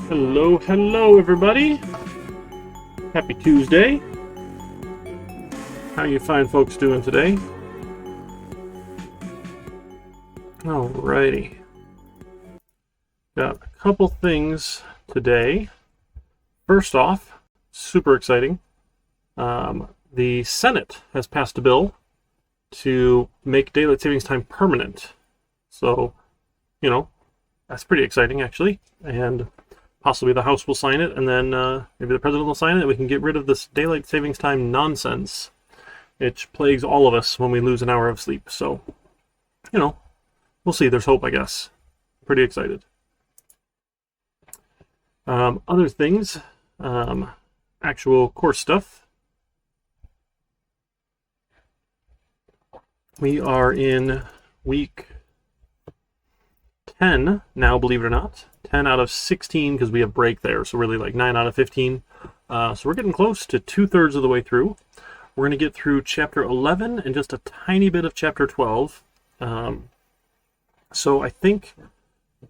Hello, hello everybody. Happy Tuesday. How you fine folks doing today? Alrighty. Got a couple things today. First off, super exciting. The Senate has passed a bill to make daylight savings time permanent. So, you know, that's pretty exciting actually. And possibly the House will sign it, and then maybe the President will sign it, and we can get rid of this daylight savings time nonsense, which plagues all of us when we lose an hour of sleep. So, you know, we'll see. There's hope, I guess. Pretty excited. Other things, actual course stuff. We are in week 10 now, believe it or not. 10 out of 16 because we have break there, so really like 9 out of 15. So we're getting close to 2/3 of the way through. We're going to get through chapter 11 and just a tiny bit of chapter 12. So I think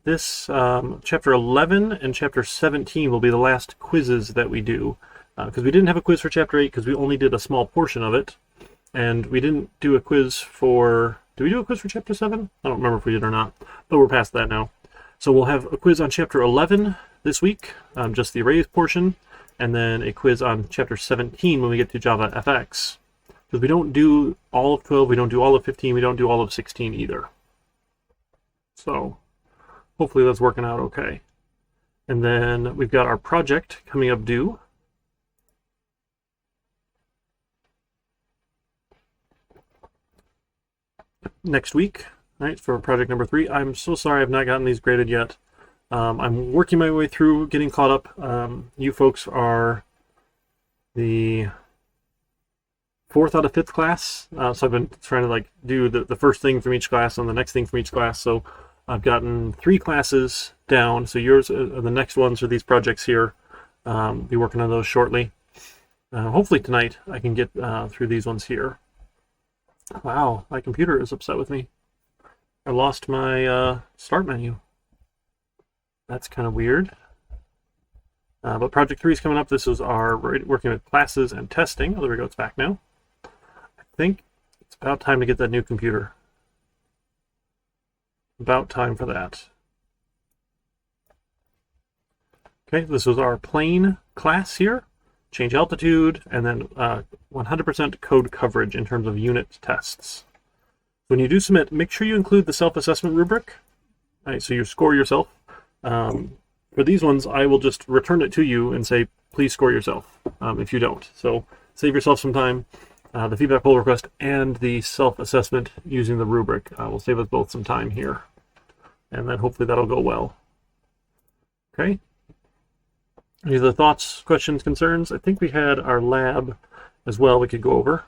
this chapter 11 and chapter 17 will be the last quizzes that we do, because we didn't have a quiz for chapter 8 because we only did a small portion of it, and we didn't do a quiz for... Did we do a quiz for chapter 7? I don't remember if we did or not, but we're past that now. So we'll have a quiz on chapter 11 this week, just the arrays portion, and then a quiz on chapter 17 when we get to Java FX. Because we don't do all of 12, we don't do all of 15, we don't do all of 16 either. So hopefully that's working out okay. And then we've got our project coming up due. Next week, right, for project number 3. I'm so sorry I've not gotten these graded yet. I'm working my way through getting caught up. You folks are the 4th out of 5th class, so I've been trying to like do the first thing from each class and the next thing from each class. So I've gotten 3 classes down, so yours are the next ones for these projects here. Be working on those shortly. Hopefully tonight I can get through these ones here. Wow, my computer is upset with me. I lost my start menu. That's kind of weird. But project 3 is coming up. This is our working with classes and testing. Oh, there we go. It's back now. I think it's about time to get that new computer. About time for that. Okay, this was our plain class here. Change altitude, and then 100% code coverage in terms of unit tests. When you do submit, make sure you include the self-assessment rubric. All right, so you score yourself. For these ones, I will just return it to you and say, please score yourself if you don't. So save yourself some time. The feedback pull request and the self-assessment using the rubric will save us both some time here. And then hopefully that'll go well. Okay. Any other thoughts, questions, concerns? I think we had our lab as well we could go over.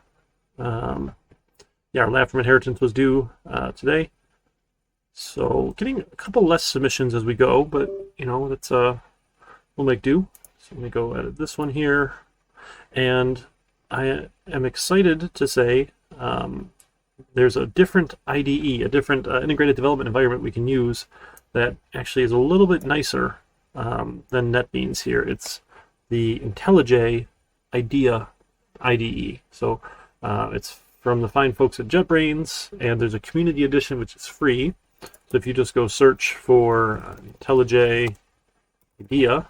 Yeah, our lab from Inheritance was due today. So getting a couple less submissions as we go, but you know, that's we'll make do. So let me go edit this one here. And I am excited to say there's a different IDE, a different integrated development environment we can use that actually is a little bit nicer than NetBeans here. It's the Intellij Idea Ide. So it's from the fine folks at JetBrains, and there's a community edition which is free. So if you just go search for Intellij Idea,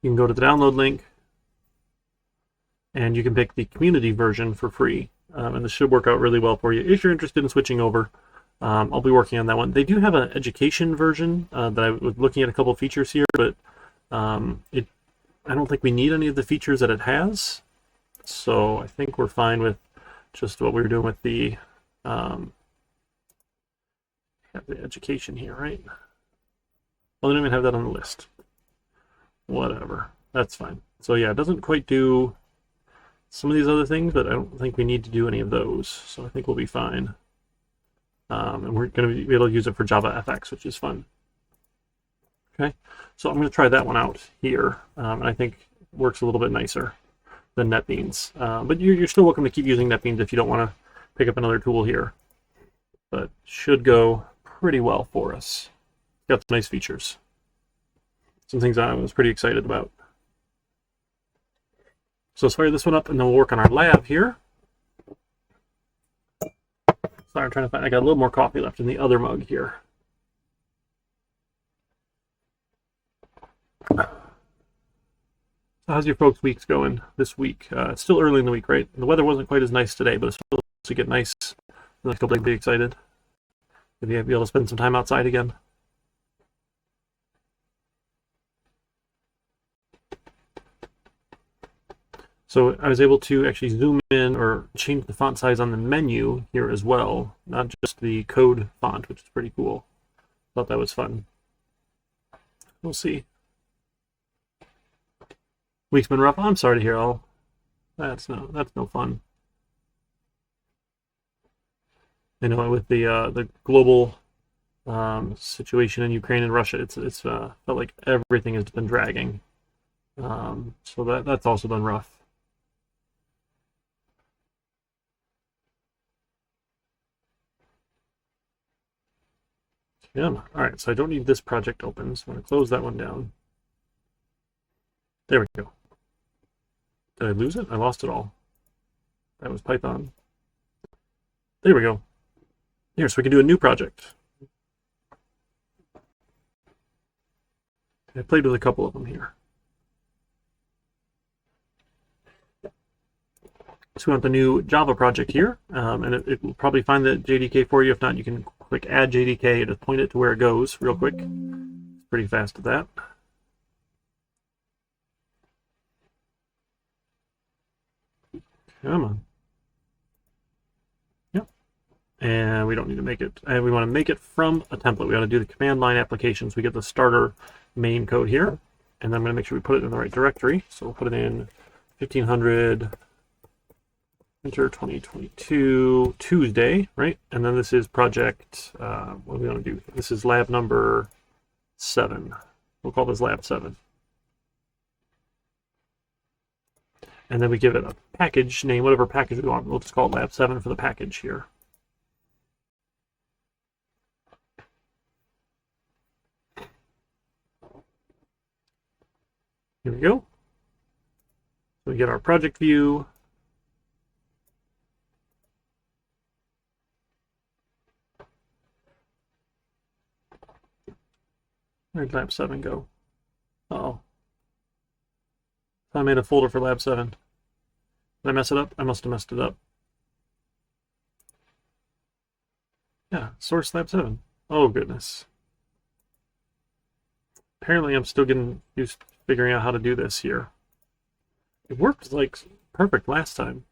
you can go to the download link, and you can pick the community version for free. And this should work out really well for you if you're interested in switching over. I'll be working on that one. They do have an education version that I was looking at a couple features here, but I don't think we need any of the features that it has. So I think we're fine with just what we were doing with the education here, right? Well, I don't even have that on the list. Whatever, that's fine. So yeah, it doesn't quite do some of these other things, but I don't think we need to do any of those. So I think we'll be fine. And we're going to be able to use it for Java FX, which is fun. Okay, so I'm going to try that one out here, and I think it works a little bit nicer than NetBeans. But you're still welcome to keep using NetBeans if you don't want to pick up another tool here. But should go pretty well for us. Got some nice features. some things I was pretty excited about. So let's fire this one up, and then we'll work on our lab here. Sorry, I'm trying to find, I got a little more coffee left in the other mug here. So how's your folks' weeks going this week? It's still early in the week, right? The weather wasn't quite as nice today, but it's supposed to get nice. The next couple days, be excited. Maybe I'll be able to spend some time outside again. So I was able to actually zoom in or change the font size on the menu here as well, not just the code font, which is pretty cool. Thought that was fun. We'll see. Week's been rough. I'm sorry to hear all. That's no fun. You know, with the global situation in Ukraine and Russia, it's felt like everything has been dragging. So that's also been rough. Yeah. All right. So I don't need this project open, so I'm going to close that one down. There we go. Did I lose it? I lost it all. That was Python. There we go. Here, so we can do a new project. I played with a couple of them here. So we want the new Java project here, and it will probably find the JDK for you. If not, you can click Add JDK and just point it to where it goes real quick. It's pretty fast at that. Come on. Yep. And we don't need to make it. And we want to make it from a template. We want to do the command line applications. We get the starter main code here. And then I'm going to make sure we put it in the right directory. So we'll put it in 1500 enter 2022 Tuesday, right? And then this is project, what do we want to do? This is lab number 7. We'll call this lab 7. And then we give it a package name, whatever package we want. We'll just call it lab 7 for the package here. Here we go. So we get our project view. Where'd lab 7 go? Uh-oh. I made a folder for lab 7. Did I mess it up? I must have messed it up. Yeah, source lab 7. Oh, goodness. Apparently I'm still getting used to figuring out how to do this here. It worked like perfect last time.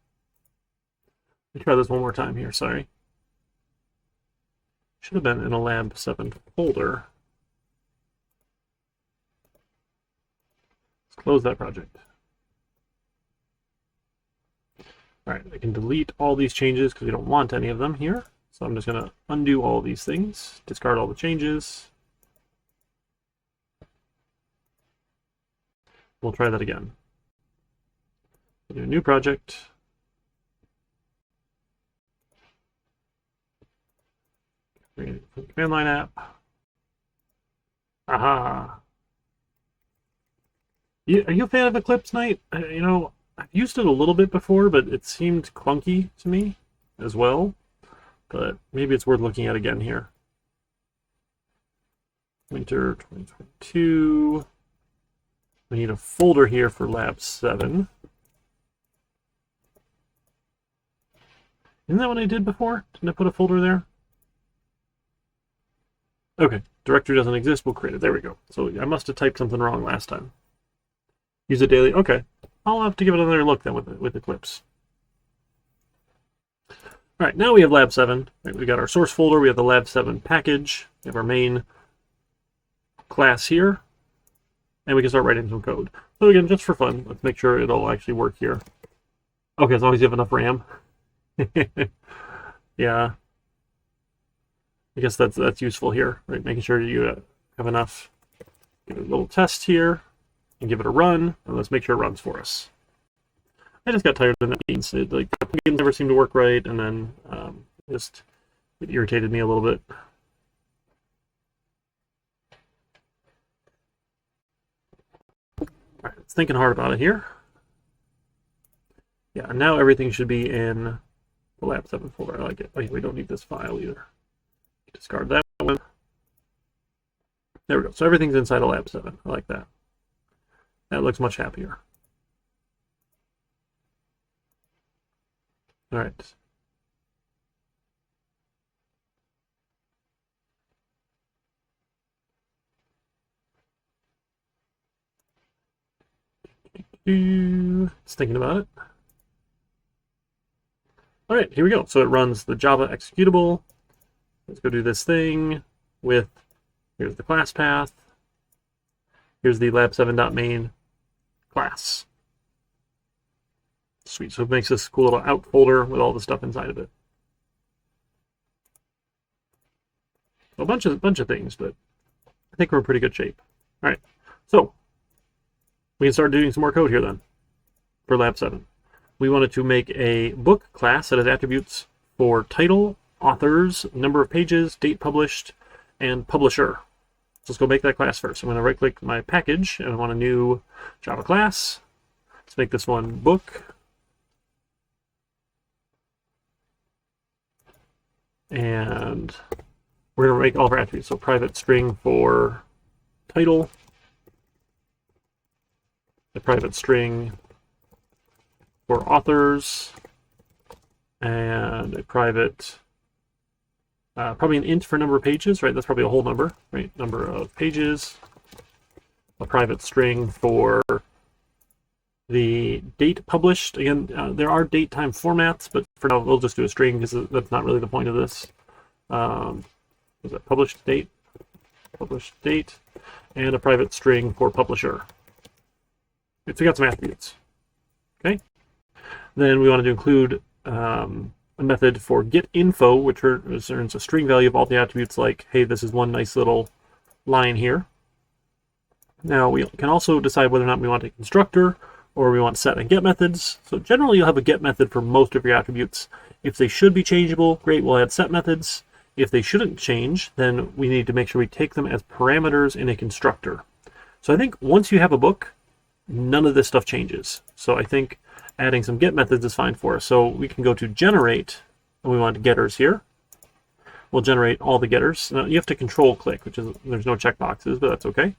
Let me try this one more time here, sorry. Should have been in a lab 7 folder. Let's close that project. All right, I can delete all these changes because we don't want any of them here. So I'm just going to undo all these things, discard all the changes. We'll try that again. We'll do a new project. Command line app. Aha. Are you a fan of Eclipse Night? You know, I've used it a little bit before, but it seemed clunky to me as well. But maybe it's worth looking at again here. Winter 2022. We need a folder here for lab 7. Isn't that what I did before? Didn't I put a folder there? Okay, directory doesn't exist. We'll create it. There we go. So I must have typed something wrong last time. Use it daily. Okay. I'll have to give it another look then with Eclipse. All right, now we have lab 7. Right, we got our source folder. We have the lab 7 package. We have our main class here. And we can start writing some code. So again, just for fun, let's make sure it'll actually work here. Okay, as long as you have enough RAM. Yeah. I guess that's useful here, right? Making sure you have enough. Give it a little test here. And give it a run, and let's make sure it runs for us. I just got tired of the beans. Like, the plugins never seemed to work right, and then it irritated me a little bit. thinking hard about it here. Yeah, now everything should be in the Lab 7 folder. I like it. We don't need this file either. Discard that one. There we go. So everything's inside of Lab 7. I like that. That looks much happier. All right. It's thinking about it. All right, here we go. So it runs the Java executable. Let's go do this thing with, here's the class path. Here's the lab7.main class. Sweet, so it makes this cool little out folder with all the stuff inside of it. A bunch of things, but I think we're in pretty good shape. All right, so we can start doing some more code here then for Lab 7. We wanted to make a book class that has attributes for title, authors, number of pages, date published, and publisher. So let's go make that class first. I'm going to right-click my package, and I want a new Java class. Let's make this one book. And we're going to make all of our attributes. So private string for title, a private string for authors, and a private, probably an int for number of pages, right? That's probably a whole number, right? Number of pages, a private string for the date published. Again, there are date time formats, but for now we'll just do a string because that's not really the point of this. Is it published date, and a private string for publisher. So we got some attributes. Okay. Then we wanted to include a method for getInfo, which returns a string value of all the attributes, like, hey, this is one nice little line here. Now we can also decide whether or not we want a constructor or we want set and get methods. So generally you'll have a get method for most of your attributes. If they should be changeable, great, we'll add set methods. If they shouldn't change, then we need to make sure we take them as parameters in a constructor. So I think once you have a book, none of this stuff changes. So I think adding some get methods is fine for us. So we can go to generate, and we want getters here. We'll generate all the getters. Now you have to control click, which is, there's no checkboxes, but that's okay.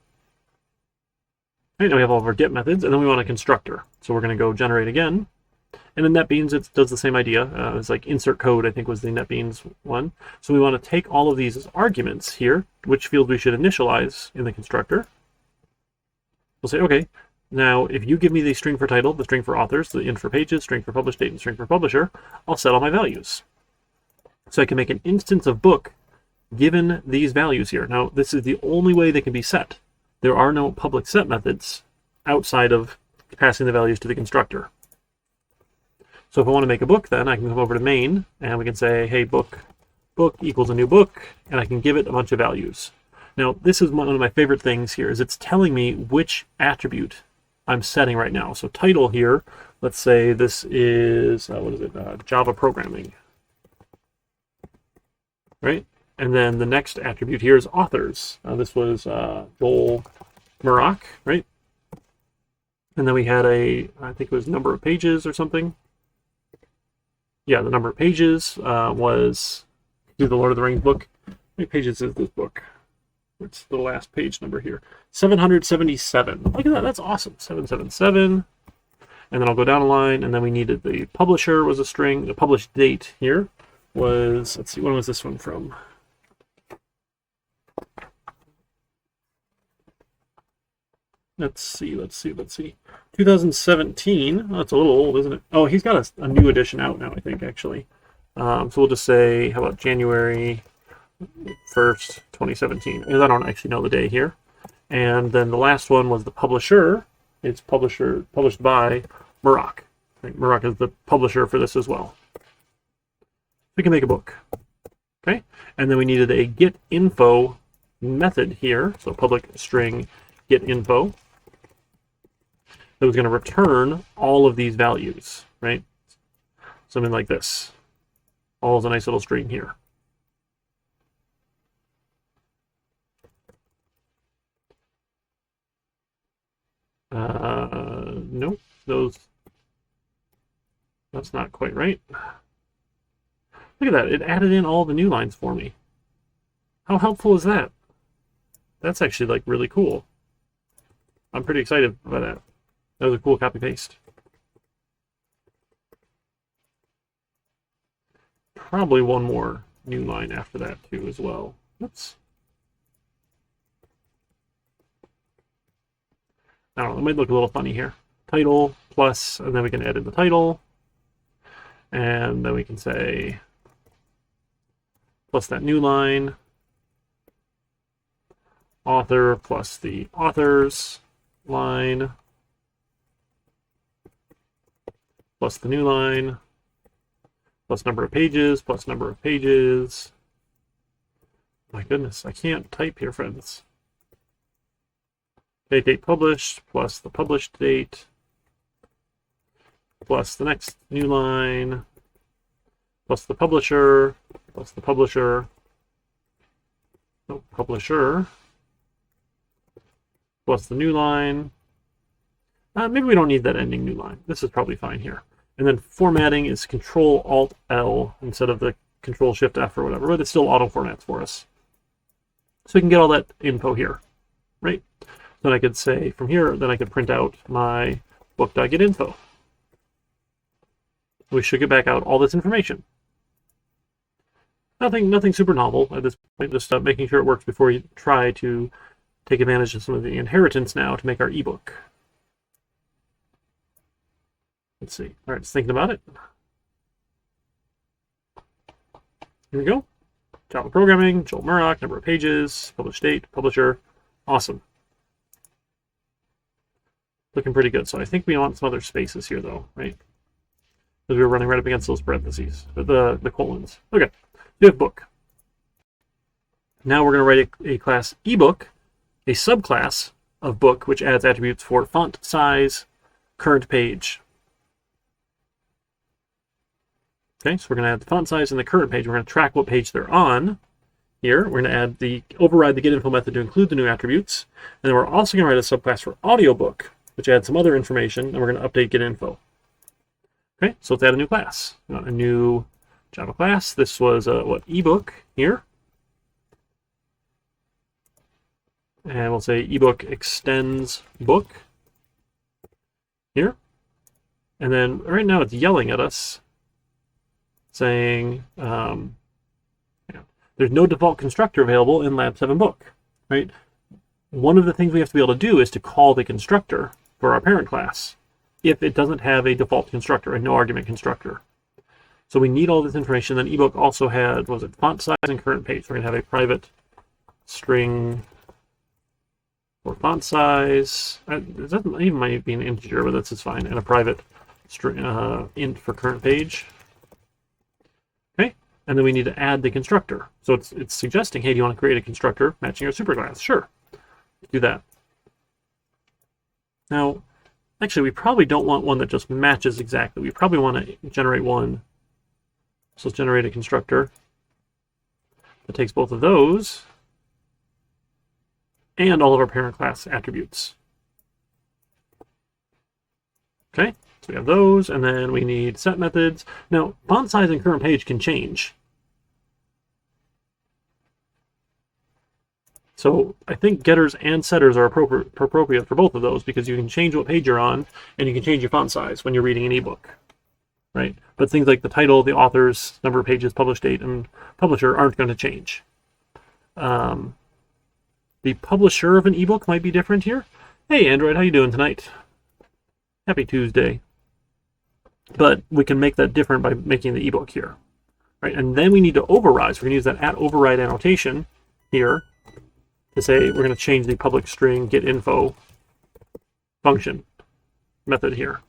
Right, now we have all of our get methods, and then we want a constructor. So we're going to go generate again. And in NetBeans, it does the same idea. It's like insert code, I think was the NetBeans one. So we want to take all of these as arguments here, which field we should initialize in the constructor. We'll say, okay, now if you give me the string for title, the string for authors, the int for pages, string for published date, and string for publisher, I'll set all my values. So I can make an instance of book given these values here. Now, this is the only way they can be set. There are no public set methods outside of passing the values to the constructor. So if I want to make a book, then I can come over to main, and we can say, hey, book equals a new book, and I can give it a bunch of values. Now, this is one of my favorite things here, is it's telling me which attribute I'm setting right now. So title here, let's say this is, Java programming, right? And then the next attribute here is authors. This was Joel Murak, right? And then we had I think it was number of pages or something. Yeah, the number of pages was the Lord of the Rings book. How many pages is this book? What's the last page number here? 777. Look at that, that's awesome. 777. And then I'll go down a line, and then we needed the publisher was a string. The published date here was, let's see, when was this one from? Let's see. 2017. Oh, it's a little old, isn't it? Oh, he's got a new edition out now, I think, actually. So we'll just say, how about January 1st, 2017? Because I don't actually know the day here. And then the last one was the publisher. It's published by Murak. Right? Murak is the publisher for this as well. We can make a book. Okay, and then we needed a getInfo method here. So public string getInfo. That was going to return all of these values, right? Something like this. All is a nice little string here. Nope, that's not quite right. Look at that, it added in all the new lines for me. How helpful is that? That's actually like really cool. I'm pretty excited by that. That was a cool copy paste. Probably one more new line after that too as well. Oops. I don't know, it might look a little funny here. Title plus, and then we can edit the title. And then we can say plus that new line. Author plus the authors line. Plus the new line. Plus number of pages, plus number of pages. My goodness, I can't type here, friends. Okay, date published, plus the published date, plus the next new line, plus the publisher, plus the publisher, no, publisher, plus the new line. Maybe we don't need that ending new line. This is probably fine here. And then formatting is Control-Alt-L instead of the Control-Shift-F or whatever, but it still auto-formats for us. So we can get all that info here, right? Then I could say from here, then I could print out my book.getInfo. We should get back out all this information. Nothing super novel at this point, just making sure it works before you try to take advantage of some of the inheritance now to make our ebook. Let's see. All right, just thinking about it. Here we go. Java programming, Joel Murrock, number of pages, published date, publisher. Awesome. Looking pretty good. So I think we want some other spaces here, though, right? Because we were running right up against those parentheses, the colons. Okay, we have book. Now we're going to write a class ebook, a subclass of book, which adds attributes for font size, current page. Okay, so we're going to add the font size and the current page. We're going to track what page they're on. Here, we're going to override the getInfo method to include the new attributes. And then we're also going to write a subclass for audiobook, which adds some other information, and we're going to update getInfo. Okay, so let's add a new class. A new Java class. This was ebook here. And we'll say ebook extends book here. And then right now it's yelling at us, saying there's no default constructor available in Lab 7 book, right? One of the things we have to be able to do is to call the constructor for our parent class if it doesn't have a default constructor, a no argument constructor. So we need all this information. Then ebook also had, what was it, font size and current page. So we're going to have a private string for font size. It doesn't even might be an integer, but that's just fine. And a private string int for current page. Okay, and then we need to add the constructor. So it's suggesting, hey, do you want to create a constructor matching your superclass? Sure, do that. Now, actually, we probably don't want one that just matches exactly. We probably want to generate one. So let's generate a constructor that takes both of those and all of our parent class attributes. Okay, so we have those, and then we need set methods. Now, font size and current page can change. So I think getters and setters are appropriate for both of those, because you can change what page you're on, and you can change your font size when you're reading an ebook, right? But things like the title, the authors, number of pages, published date, and publisher aren't going to change. The publisher of an ebook might be different here. Hey, Android, how you doing tonight? Happy Tuesday. But we can make that different by making the ebook here, right? And then we need to override. So we're going to use that @override annotation here to say we're going to change the public string getInfo function method here.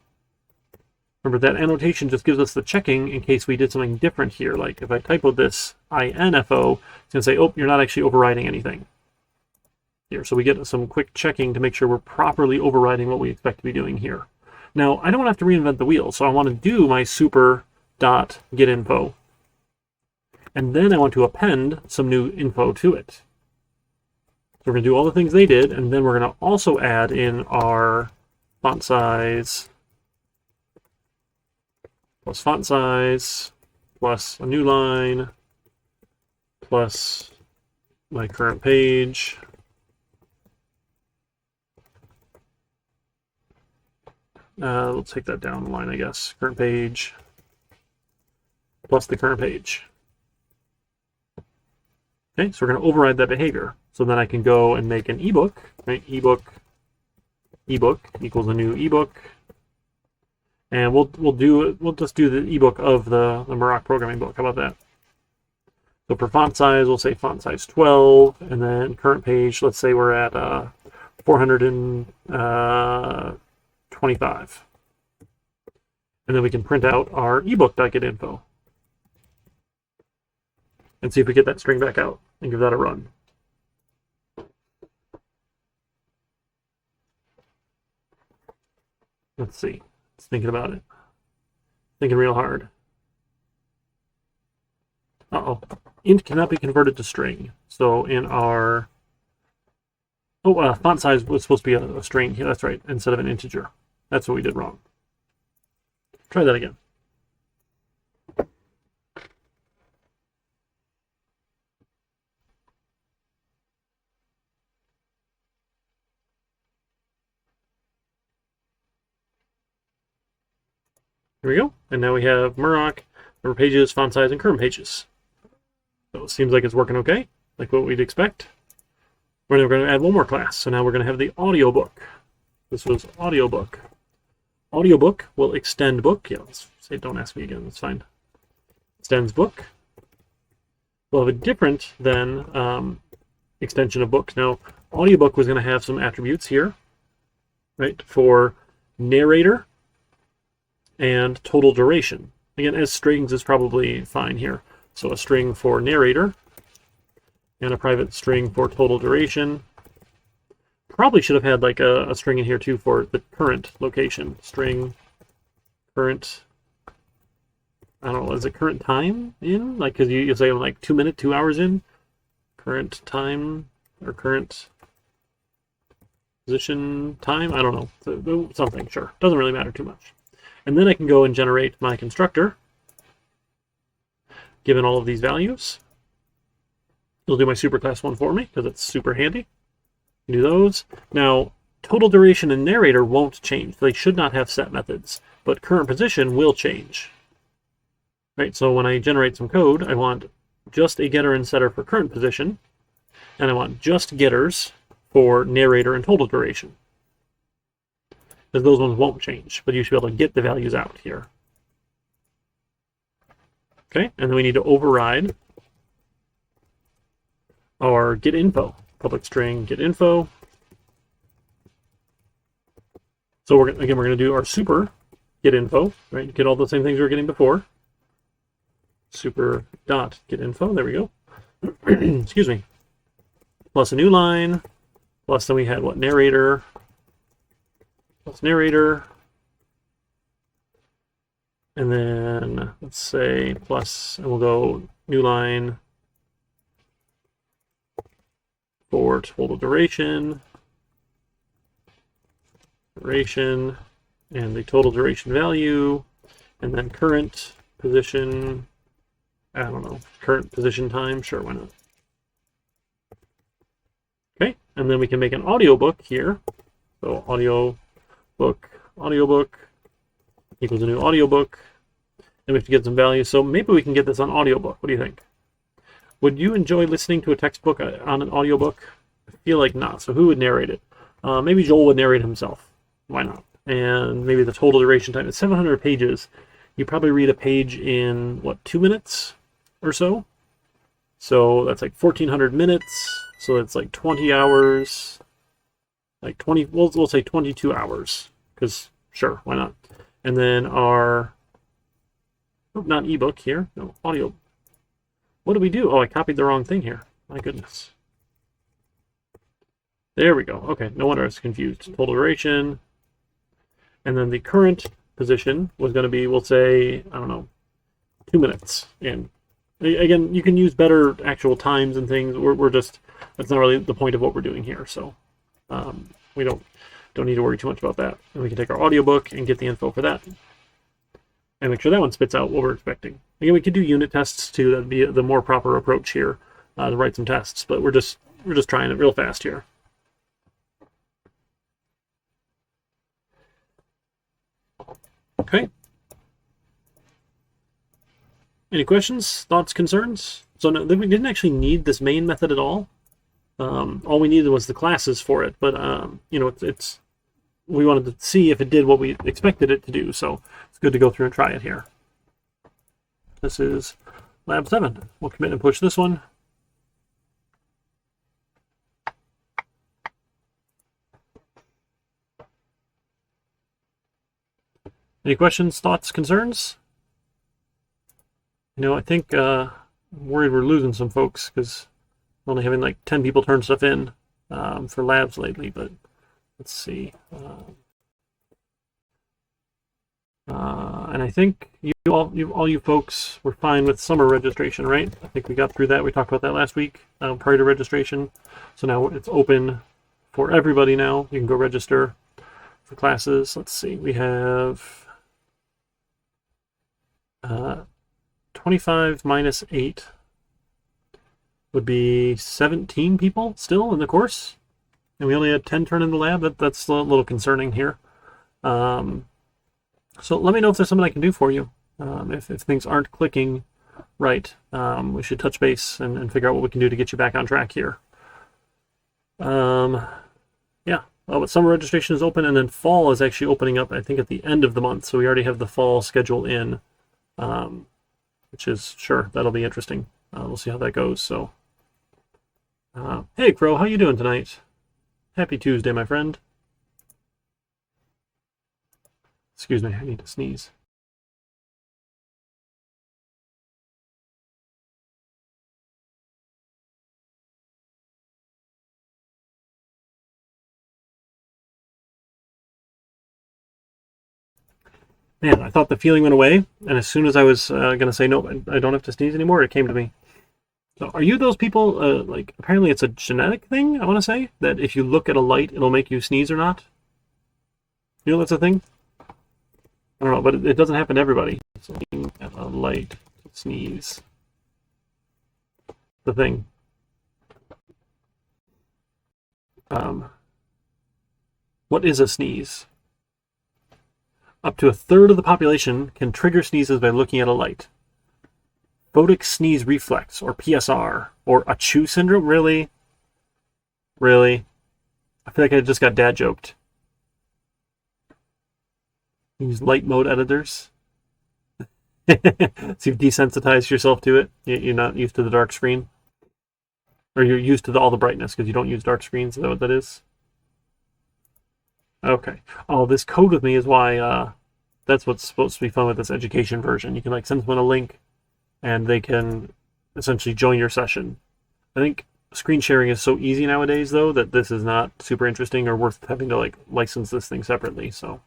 Remember, that annotation just gives us the checking in case we did something different here. Like if I typoed this info, it's going to say, oh, you're not actually overriding anything here. So we get some quick checking to make sure we're properly overriding what we expect to be doing here. Now, I don't have to reinvent the wheel, so I want to do my super.getInfo. And then I want to append some new info to it. So we're going to do all the things they did, and then we're going to also add in our font size plus font size plus a new line plus my current page we'll take that down the line, I guess. Current page plus the current page. Okay, so we're going to override that behavior. So then I can go and make an ebook, right? Ebook equals a new ebook, and we'll just do the ebook of the Maroc programming book. How about that? So for font size, we'll say font size 12, and then current page, let's say we're at 425. And then we can print out our ebook.getInfo and see if we get that string back out and give that a run. Let's see. It's thinking about it. Thinking real hard. Uh-oh. Int cannot be converted to string. So in our... font size was supposed to be a string here. That's right. Instead of an integer. That's what we did wrong. Try that again. Here we go. And now we have Maroc, number of pages, font size, and current pages. So it seems like it's working okay, like what we'd expect. We're going to add one more class. So now we're going to have the audiobook. This was audiobook. Audiobook will extend book. Yeah, let's say don't ask me again. That's fine. Extends book. We'll have a different than extension of book. Now, audiobook was going to have some attributes here, right, for narrator and total duration. Again, as strings is probably fine here. So a string for narrator and a private string for total duration. Probably should have had like a string in here too for the current location. String current, I don't know, is it current time in? Like, because you say like 2 minutes, 2 hours in? Current time or current position time? I don't know. So, something, sure. Doesn't really matter too much. And then I can go and generate my constructor, given all of these values. It'll do my superclass one for me, because it's super handy. Do those. Now, total duration and narrator won't change. They should not have set methods, but current position will change. Right, so when I generate some code, I want just a getter and setter for current position, and I want just getters for narrator and total duration. Because those ones won't change, but you should be able to get the values out here. Okay, and then we need to override our getInfo, public string getInfo. So we're going to do our super getInfo, right? Get all the same things we were getting before. Super dot getInfo, there we go. Excuse me. Plus a new line, plus then we had what, narrator, plus narrator, and then let's say plus, and we'll go new line for total duration, and the total duration value, and then current position, I don't know, current position time, sure, why not? Okay, and then we can make an audiobook here. So audiobook equals a new audiobook. And we have to get some values. So maybe we can get this on audiobook. What do you think? Would you enjoy listening to a textbook on an audiobook? I feel like not. So who would narrate it? Maybe Joel would narrate himself. Why not? And maybe the total duration time is 700 pages. You probably read a page in, what, 2 minutes or so? So that's like 1,400 minutes. So that's like 20 hours. Like 20, we'll say 22 hours. Because, sure, why not? And then our, oh, not ebook here. No, audio. What do we do? Oh, I copied the wrong thing here. My goodness. There we go. Okay, no wonder I was confused. Total duration. And then the current position was going to be, we'll say, I don't know, 2 minutes. And again, you can use better actual times and things. We're just, that's not really the point of what we're doing here. So we don't, don't need to worry too much about that. And we can take our audiobook and get the info for that. And make sure that one spits out what we're expecting. Again, we could do unit tests too. That'd be the more proper approach here to write some tests. But we're just trying it real fast here. Okay. Any questions, thoughts, concerns? So no, we didn't actually need this main method at all. All we needed was the classes for it. But you know, we wanted to see if it did what we expected it to do. So it's good to go through and try it here. This is Lab 7. We'll commit and push this one. Any questions, thoughts, concerns? You know, I think I'm worried we're losing some folks because we're only having like 10 people turn stuff in for labs lately, but let's see. And I think all you folks were fine with summer registration, right? I think we got through that. We talked about that last week prior to registration. So now it's open for everybody now. You can go register for classes. Let's see. We have 25 minus 8 would be 17 people still in the course. And we only had 10 turn in the lab. That's a little concerning here. So let me know if there's something I can do for you. If things aren't clicking right, we should touch base and figure out what we can do to get you back on track here. Yeah, but summer registration is open, and then fall is actually opening up, I think, at the end of the month. So we already have the fall schedule in, which is, sure, that'll be interesting. We'll see how that goes. So, hey, Crow, how you doing tonight? Happy Tuesday, my friend. Excuse me, I need to sneeze. Man, I thought the feeling went away, and as soon as I was going to say, no, I don't have to sneeze anymore, it came to me. So are you those people, like, apparently it's a genetic thing, I want to say, that if you look at a light, it'll make you sneeze or not? You know that's a thing? I don't know, but it doesn't happen to everybody. So looking at a light, sneeze. The thing. What is a sneeze? Up to a third of the population can trigger sneezes by looking at a light. Photic sneeze reflex, or PSR, or Achoo syndrome? Really? Really? I feel like I just got dad joked. Use light mode editors. So you've desensitized yourself to it. You're not used to the dark screen. Or you're used to all the brightness because you don't use dark screens. Is that what that is? Okay. Oh, this code with me is why that's what's supposed to be fun with this education version. You can like send someone a link and they can essentially join your session. I think screen sharing is so easy nowadays though that this is not super interesting or worth having to like license this thing separately. So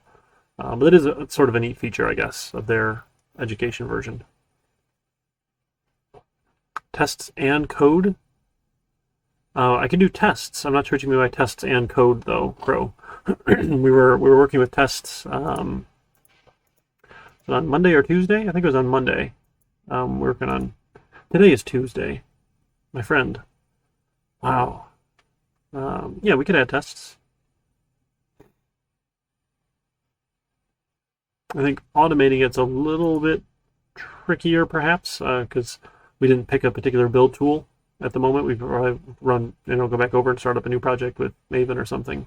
but it is sort of a neat feature, I guess, of their education version. Tests and code. I can do tests. I'm not sure what you mean by tests and code, though, Crow. we were working with tests on Monday or Tuesday. I think it was on Monday. Working on. Today is Tuesday, my friend. Wow. Yeah, we could add tests. I think automating it's a little bit trickier, perhaps, because we didn't pick a particular build tool at the moment. We probably run, go back over and start up a new project with Maven or something.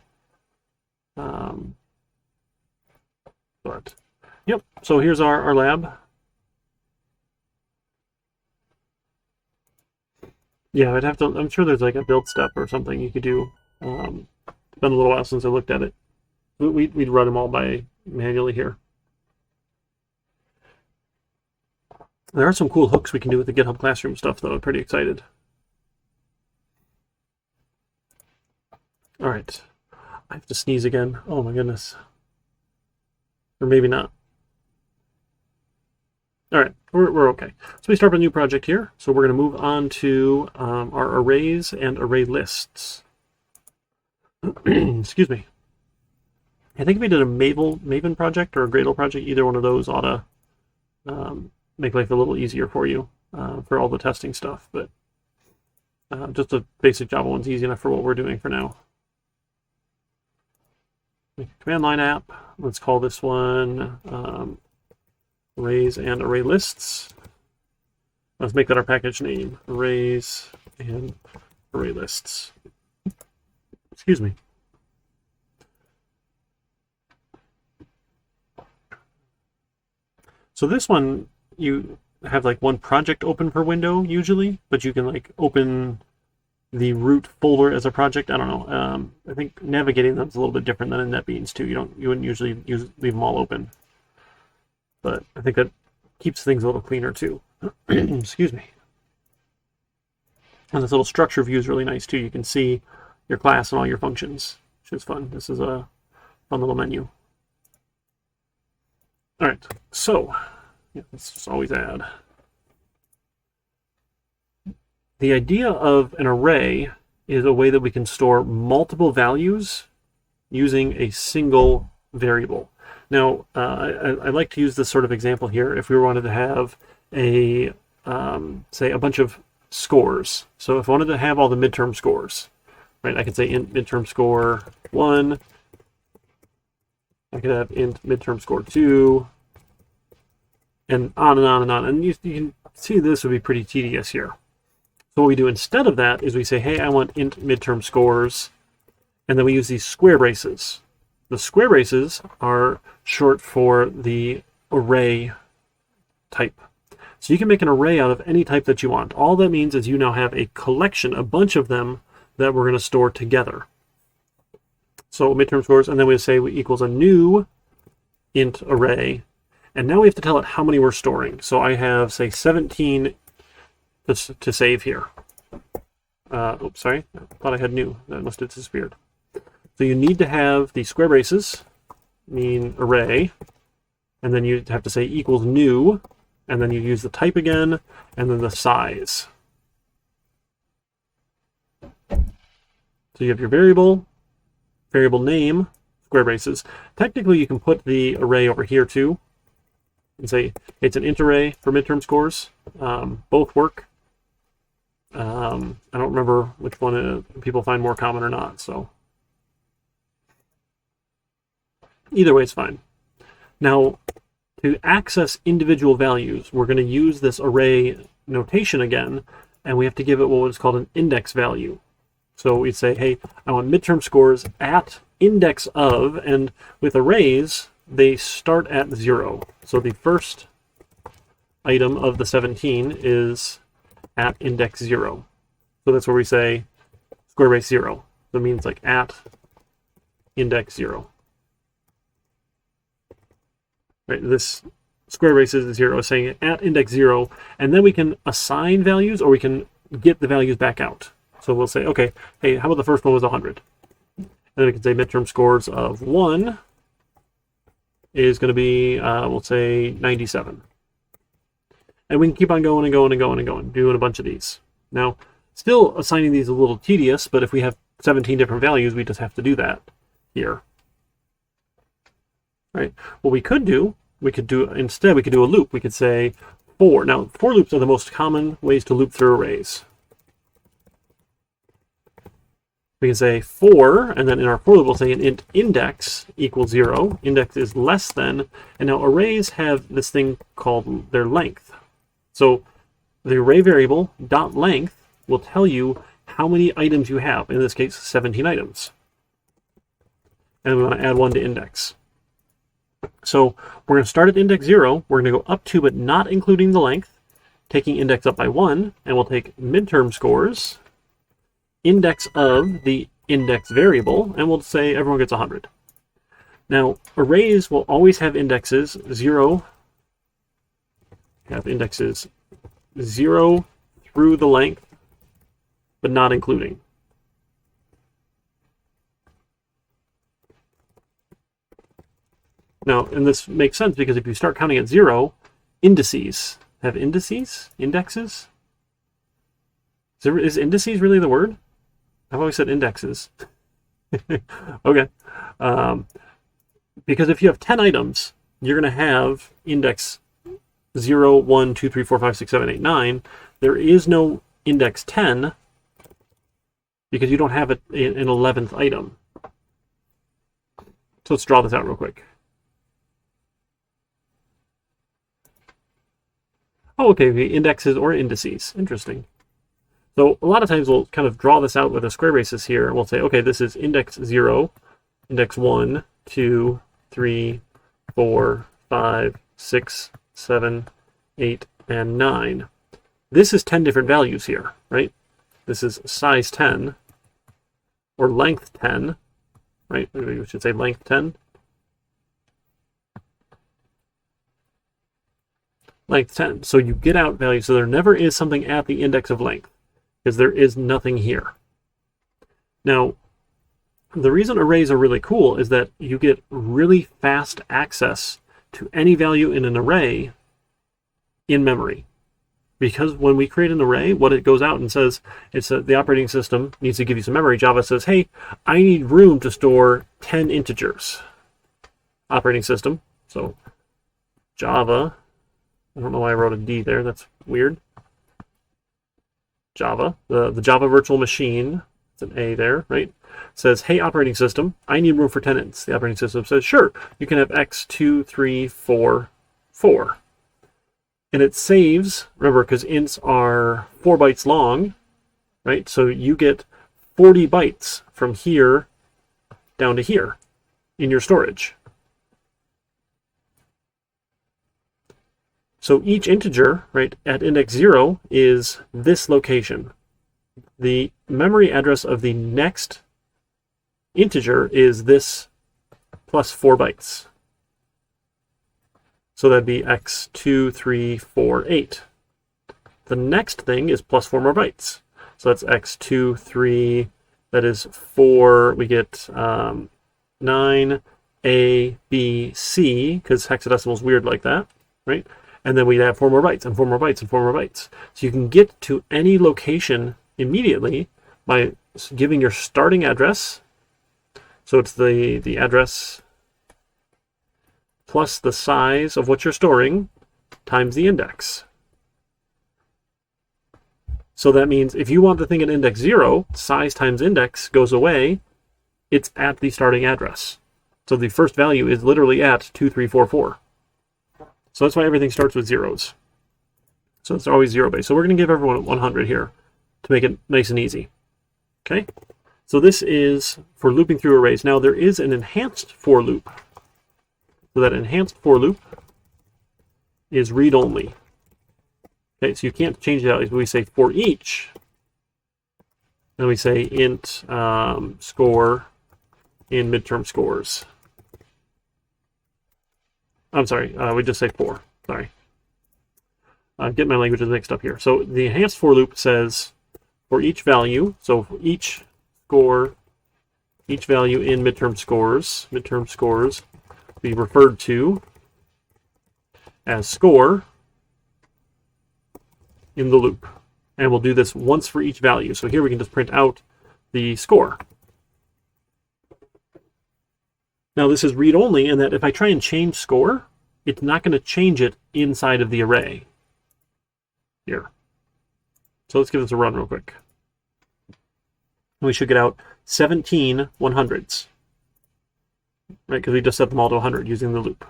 But yep. So here's our lab. Yeah, I'd have to. I'm sure there's like a build step or something you could do. It's been a little while since I looked at it. We'd run them all by manually here. There are some cool hooks we can do with the GitHub Classroom stuff, though. I'm pretty excited. All right. I have to sneeze again. Oh, my goodness. Or maybe not. All right. We're okay. So we start a new project here. So we're going to move on to our arrays and array lists. Excuse me. I think if we did a Maven project or a Gradle project, either one of those ought to make life a little easier for you for all the testing stuff. But just a basic Java one's easy enough for what we're doing for now. Make a command line app. Let's call this one Arrays and ArrayLists. Let's make that our package name, Arrays and ArrayLists. Excuse me. So this one, you have like one project open per window usually, but you can like open the root folder as a project. I don't know. I think navigating them is a little bit different than in NetBeans too. You wouldn't usually leave them all open, but I think that keeps things a little cleaner too. Excuse me. And this little structure view is really nice too. You can see your class and all your functions, which is fun. This is a fun little menu. All right, so yeah, let's just always add. The idea of an array is a way that we can store multiple values using a single variable. Now, I like to use this sort of example here if we wanted to have a, say, a bunch of scores. So if I wanted to have all the midterm scores, right, I could say int midterm score 1, I could have int midterm score 2, and on and on and on. And you can see this would be pretty tedious here. So what we do instead of that is we say, hey, I want int midterm scores, and then we use these square braces. The square braces are short for the array type. So you can make an array out of any type that you want. All that means is you now have a collection, a bunch of them that we're going to store together. So midterm scores, and then we say equals a new int array, and now we have to tell it how many we're storing. So I have, say, 17 to save here. Oops, sorry, I thought I had new. That must have disappeared. So you need to have the square braces, mean array, and then you have to say equals new, and then you use the type again, and then the size. So you have your variable name, square braces. Technically, you can put the array over here too, and say it's an int array for midterm scores. Both work. I don't remember which one people find more common or not, so either way it's fine. Now, to access individual values, we're going to use this array notation again, and we have to give it what is called an index value. So we say, hey, I want midterm scores at index of, and with arrays, they start at 0. So the first item of the 17 is at index 0. So that's where we say square brace 0. So it means like at index 0. Right, this square brace is 0, saying at index 0, and then we can assign values or we can get the values back out. So we'll say, okay, hey, how about the first one was 100? And then we can say midterm scores of 1 is going to be, we'll say 97. And we can keep on going and going and going and going, doing a bunch of these. Now, still assigning these is a little tedious, but if we have 17 different values, we just have to do that here. Right. What we could do instead, we could do a loop. We could say for. Now, for loops are the most common ways to loop through arrays. We can say for, and then in our for loop, we'll say an int index equals 0. Index is less than, and now arrays have this thing called their length. So the array variable dot length will tell you how many items you have. In this case, 17 items. And we want to add 1 to index. So we're going to start at index 0. We're going to go up to, but not including the length, taking index up by 1, and we'll take midterm scores, index of the index variable, and we'll say everyone gets 100. Now, arrays will always have indexes 0, have indexes 0 through the length, but not including. Now, and this makes sense because if you start counting at 0, indices have indexes? Is indices really the word? I've always said indexes. Okay. Because if you have 10 items, you're going to have index 0, 1, 2, 3, 4, 5, 6, 7, 8, 9. There is no index 10 because you don't have an 11th item. So let's draw this out real quick. Oh, okay, the indexes or indices. Interesting. So a lot of times we'll kind of draw this out with a square braces here, and we'll say, okay, this is index 0, index 1, 2, 3, 4, 5, 6, 7, 8, and 9. This is 10 different values here, right? This is size 10, or length 10, right? Maybe we should say length 10. Length 10. So you get out values. So there never is something at the index of length, because there is nothing here. Now, the reason arrays are really cool is that you get really fast access to any value in an array in memory. Because when we create an array, what it goes out and says, it's the operating system needs to give you some memory. Java says, hey, I need room to store 10 integers. Operating system. So Java, I don't know why I wrote a D there. That's weird. Java, the Java virtual machine, it's an A there, right? Says, hey, operating system, I need room for 10 ints. The operating system says, sure, you can have x, 2, 3, 4, 4. And it saves, remember, because ints are 4 bytes long, right? So you get 40 bytes from here down to here in your storage. So each integer, right, at index 0 is this location. The memory address of the next integer is this plus 4 bytes. So that'd be x, 2, 3, 4, 8. The next thing is plus 4 more bytes. So that's x, 2, 3, that is 4, we get 9, A, B, C, because hexadecimal is weird like that, right? And then we have 4 more bytes, and 4 more bytes, and 4 more bytes. So you can get to any location immediately by giving your starting address. So it's the address plus the size of what you're storing times the index. So that means if you want the thing at index 0, size times index goes away. It's at the starting address. So the first value is literally at 2344. So that's why everything starts with zeros. So it's always 0 base. So we're going to give everyone 100 here to make it nice and easy. Okay? So this is for looping through arrays. Now there is an enhanced for loop. So that enhanced for loop is read-only. Okay, so you can't change the values. We say for each, and we say int score in midterm scores. I'm sorry, we just say for. Sorry. Get my languages mixed up here. So the enhanced for loop says for each value, so for each score, each value in midterm scores be referred to as score in the loop. And we'll do this once for each value. So here we can just print out the score. Now this is read-only in that if I try and change score, it's not going to change it inside of the array. Here. So let's give this a run real quick. And we should get out 17 100s. Right, because we just set them all to 100 using the loop.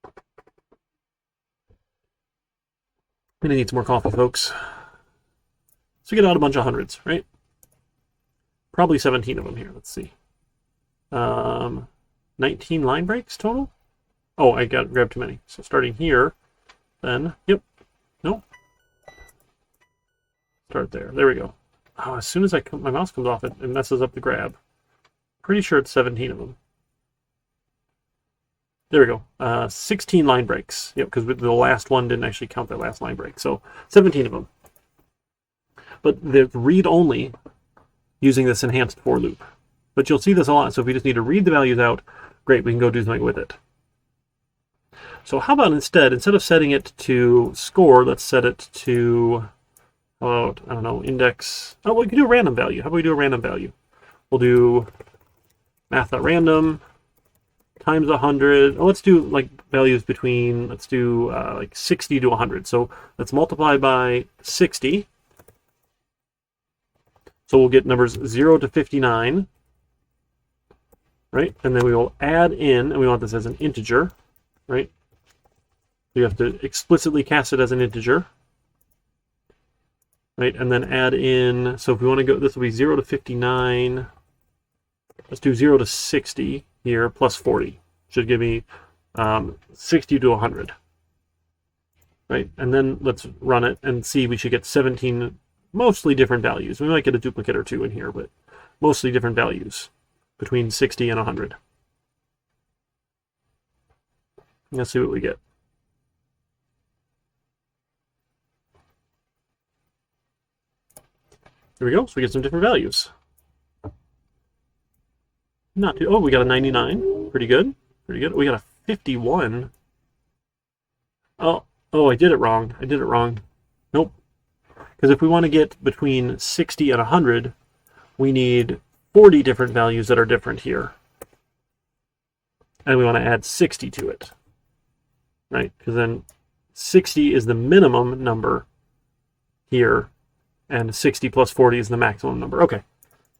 I'm going to need some more coffee, folks. So we get out a bunch of hundreds, right? Probably 17 of them here. Let's see. 19 line breaks total? Oh, I grabbed too many. So starting here, then, yep, no. Start there. There we go. Oh, as soon as my mouse comes off it, it messes up the grab. Pretty sure it's 17 of them. There we go. 16 line breaks. Yep, because the last one didn't actually count that last line break. So 17 of them. But they're read-only using this enhanced for loop. But you'll see this a lot. So if we just need to read the values out, great, we can go do something with it. So how about instead of setting it to score, let's set it to How about, I don't know, index. Oh, we can do a random value. How about we do a random value? We'll do math.random times 100. Oh, let's do like values between, let's do like 60 to 100. So let's multiply by 60. So we'll get numbers 0 to 59, right? And then we will add in, and we want this as an integer, right? So you have to explicitly cast it as an integer, right? And then add in, so if we want to go, this will be 0 to 59. Let's do 0 to 60 here, plus 40. Should give me 60 to 100, right? And then let's run it and see, we should get 17 mostly different values. We might get a duplicate or two in here, but mostly different values between 60 and 100. Let's see what we get. There we go. So we get some different values. Not too, oh, we got a 99. Pretty good. Pretty good. We got a 51. Oh, I did it wrong. I did it wrong. Nope. Because if we want to get between 60 and 100, we need 40 different values that are different here. And we want to add 60 to it. Right? Because then 60 is the minimum number here, and 60 plus 40 is the maximum number. Okay,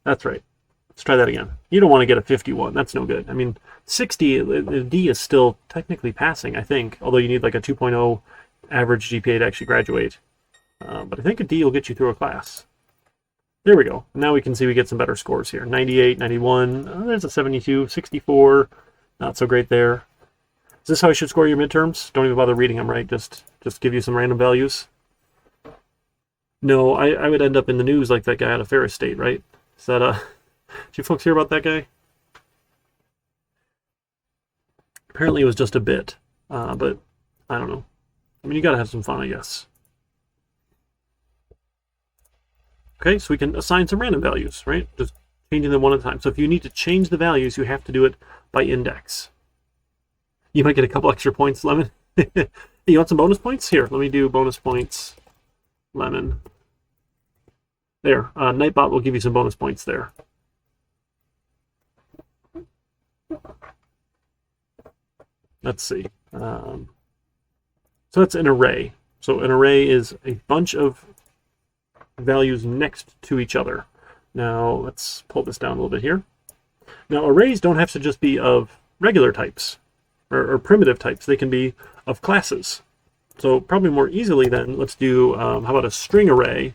that's right. Let's try that again. You don't want to get a 51. That's no good. I mean, 60, the D is still technically passing, I think, although you need like a 2.0 average GPA to actually graduate. But I think a D will get you through a class. There we go. Now we can see we get some better scores here. 98, 91, there's a 72, 64, not so great there. Is this how I should score your midterms? Don't even bother reading them, right? Just give you some random values. No, I would end up in the news like that guy out of Ferris State, right? Is that, did you folks hear about that guy? Apparently it was just a bit, but I don't know. I mean, you gotta have some fun, I guess. Okay, so we can assign some random values, right? Just changing them one at a time. So if you need to change the values, you have to do it by index. You might get a couple extra points, Lemon. You want some bonus points? Here, let me do bonus points, Lemon. There, Nightbot will give you some bonus points there. Let's see. So that's an array. So an array is a bunch of values next to each other. Now let's pull this down a little bit here. Now arrays don't have to just be of regular types or primitive types. They can be of classes. So probably more easily then, let's do, how about a string array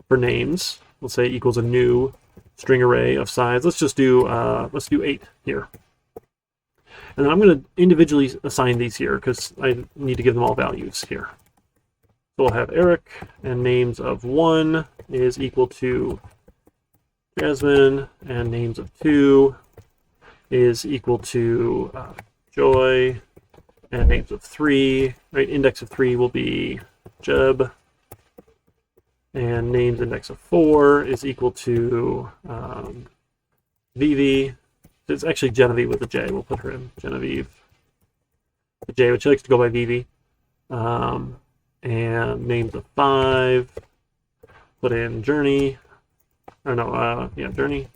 for names? Let's say equals a new string array of size. Let's just do, let's do 8 here. And then I'm going to individually assign these here because I need to give them all values here. So we'll have Eric, and names of 1 is equal to Jasmine, and names of 2 is equal to Joy, and names of 3, right? Index of 3 will be Jeb, and names index of 4 is equal to Vivi. It's actually Genevieve with a J. We'll put her in Genevieve. The J, which likes to go by Vivi. And names of 5, put in Journey, or no, yeah, Journey.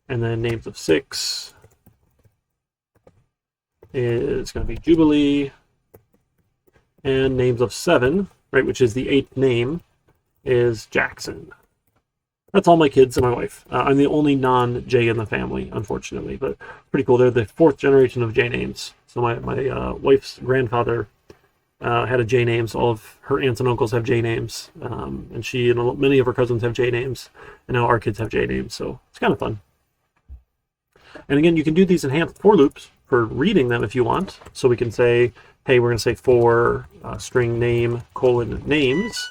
And then names of 6 is going to be Jubilee. And names of 7, right, which is the 8th name, is Jackson. That's all my kids and my wife. I'm the only non-J in the family, unfortunately, but pretty cool. They're the 4th generation of J names. So my wife's grandfather had a J name, so all of her aunts and uncles have J names, and she and many of her cousins have J names, and now our kids have J names, so it's kind of fun. And again, you can do these enhanced for loops for reading them if you want. So we can say, hey, we're going to say for string name colon names.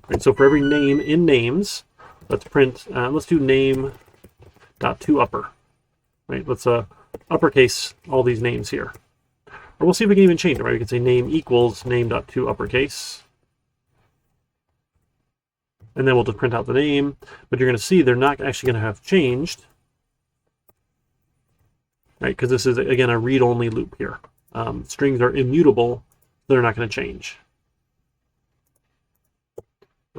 Right, so for every name in names, let's print, let's do name dot to upper. Right, let's uppercase all these names here. Or we'll see if we can even change it, right? We can say name equals name.to uppercase. And then we'll just print out the name. But you're going to see they're not actually going to have changed. Right? Because this is, again, a read-only loop here. Strings are immutable. They're not going to change.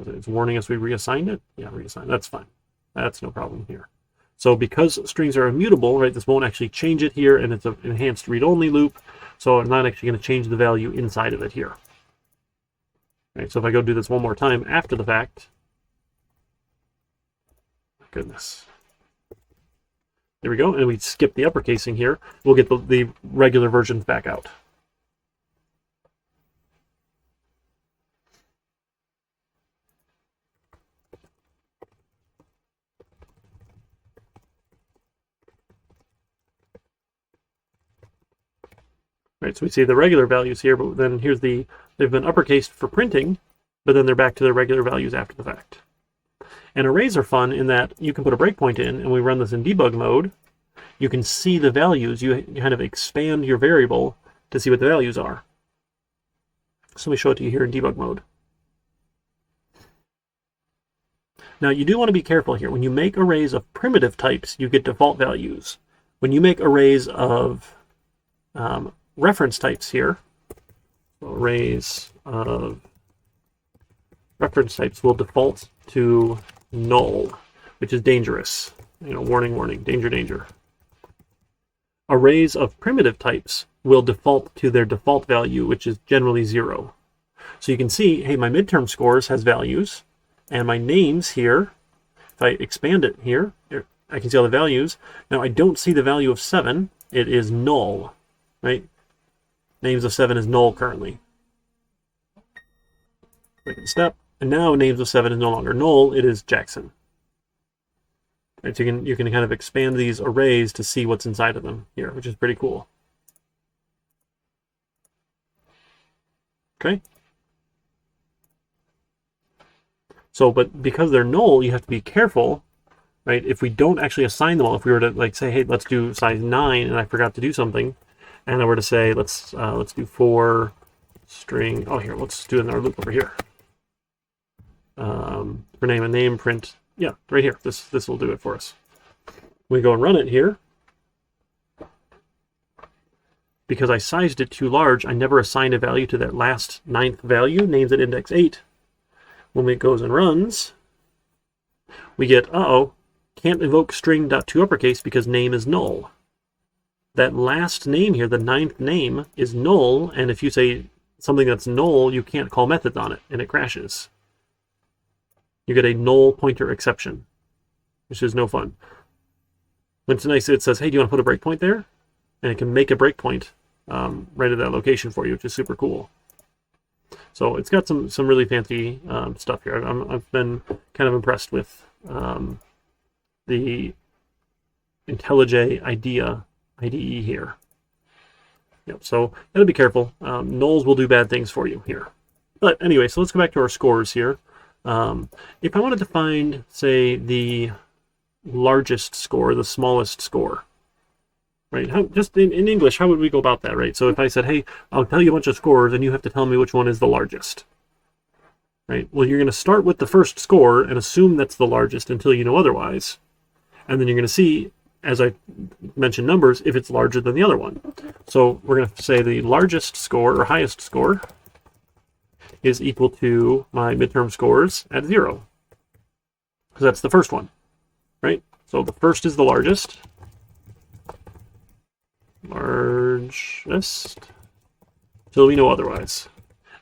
It's warning us we reassigned it. Yeah, reassign. That's fine. That's no problem here. So because strings are immutable, right, this won't actually change it here, and it's an enhanced read-only loop, so I'm not actually going to change the value inside of it here. Right, so if I go do this one more time after the fact, goodness. There we go, and we skip the uppercasing here. We'll get the regular versions back out. Right, so we see the regular values here, but then here's they've been uppercased for printing, but then they're back to their regular values after the fact. And arrays are fun in that you can put a breakpoint in, and we run this in debug mode. You can see the values. You kind of expand your variable to see what the values are. So let me show it to you here in debug mode. Now you do want to be careful here. When you make arrays of primitive types, you get default values. When you make arrays of reference types here, arrays of reference types will default to null, which is dangerous. You know, warning, warning, danger, danger. Arrays of primitive types will default to their default value, which is generally 0. So you can see, hey, my midterm scores has values, and my names here, if I expand it here, I can see all the values. Now I don't see the value of 7. It is null, right? Names of 7 is null currently. Second step, and now names of 7 is no longer null, it is Jackson. Right, so you can kind of expand these arrays to see what's inside of them here, which is pretty cool. Okay. So, but because they're null, you have to be careful, right? If we don't actually assign them all, if we were to like say, hey, let's do size 9, and I forgot to do something, and I were to say, let's do for string. Oh, here, let's do another loop over here. For name and name, print. Yeah, right here. This will do it for us. We go and run it here. Because I sized it too large, I never assigned a value to that last 9th value, names at index 8. When it goes and runs, we get, uh-oh, can't invoke string.toUppercase because name is null. That last name here, the 9th name, is null, and if you say something that's null, you can't call methods on it, and it crashes. You get a null pointer exception, which is no fun. When it's nice, it says, hey, do you want to put a breakpoint there? And it can make a breakpoint right at that location for you, which is super cool. So it's got some really fancy stuff here. I've been kind of impressed with the Intellij Idea Ide here. Yep, so gotta be careful. Nulls will do bad things for you here. But anyway, so let's go back to our scores here. If I wanted to find, say, the largest score, the smallest score, right? Just in English, how would we go about that, right? So if I said, hey, I'll tell you a bunch of scores, and you have to tell me which one is the largest, right? Well, you're going to start with the first score and assume that's the largest until you know otherwise. And then you're going to see, as I mentioned numbers, if it's larger than the other one. So we're going to say the largest score, or highest score, is equal to my midterm scores at 0. Because that's the first one, right? So the first is the largest. Largest, till we know otherwise.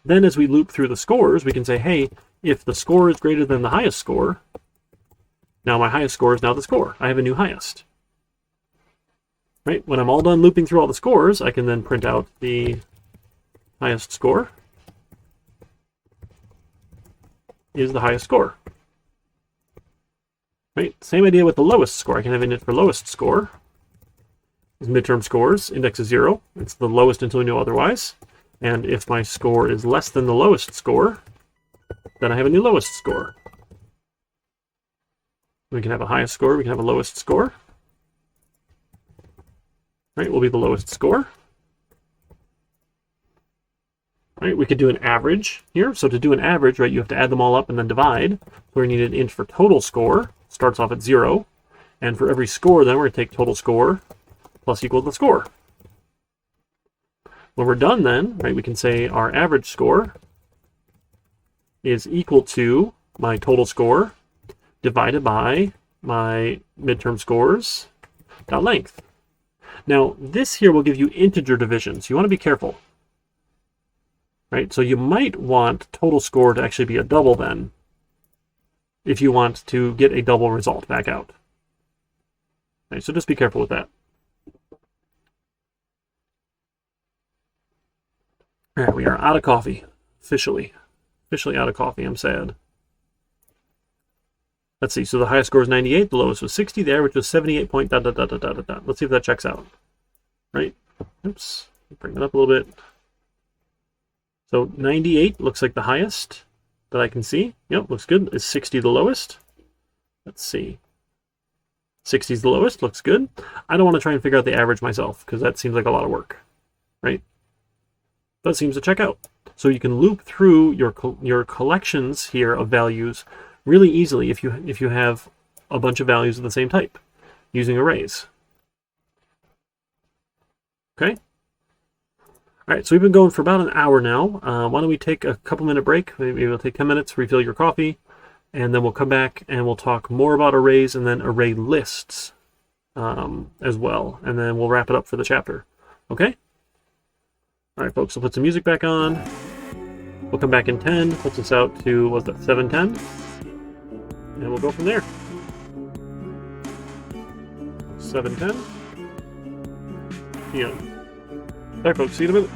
Then as we loop through the scores, we can say, hey, if the score is greater than the highest score, now my highest score is now the score. I have a new highest. Right? When I'm all done looping through all the scores, I can then print out the highest score is the highest score. Right? Same idea with the lowest score. I can have init for lowest score. Midterm scores, index is 0. It's the lowest until we know otherwise. And if my score is less than the lowest score, then I have a new lowest score. We can have a highest score, we can have a lowest score. Right, will be the lowest score. Right, we could do an average here. So to do an average, right, you have to add them all up and then divide. So we need an int for total score, starts off at 0. And for every score, then we're going to take total score plus equal the score. When we're done then, right, we can say our average score is equal to my total score divided by my midterm scores dot length. Now, this here will give you integer division, so you want to be careful. Right? So you might want total score to actually be a double then, if you want to get a double result back out. Right, so just be careful with that. All right, we are out of coffee, officially. Officially out of coffee, I'm sad. Let's see, so the highest score is 98, the lowest was 60, the average was 78 point dot dot dot dot dot dot. Let's see if that checks out. Right? Oops, bring it up a little bit. So 98 looks like the highest that I can see. Yep, looks good. Is 60 the lowest? Let's see. 60 is the lowest, looks good. I don't want to try and figure out the average myself, because that seems like a lot of work, right? That seems to check out. So you can loop through your collections here of values really easily if you have a bunch of values of the same type using arrays. Okay? All right, so we've been going for about an hour now. Why don't we take a couple-minute break? Maybe we'll take 10 minutes, refill your coffee, and then we'll come back and we'll talk more about arrays and then array lists as well. And then we'll wrap it up for the chapter. Okay? All right, folks, so put some music back on. We'll come back in 10, puts us out to, what's that, 7:10? And we'll go from there. 7:10. Yeah. All right, folks, see you in a minute.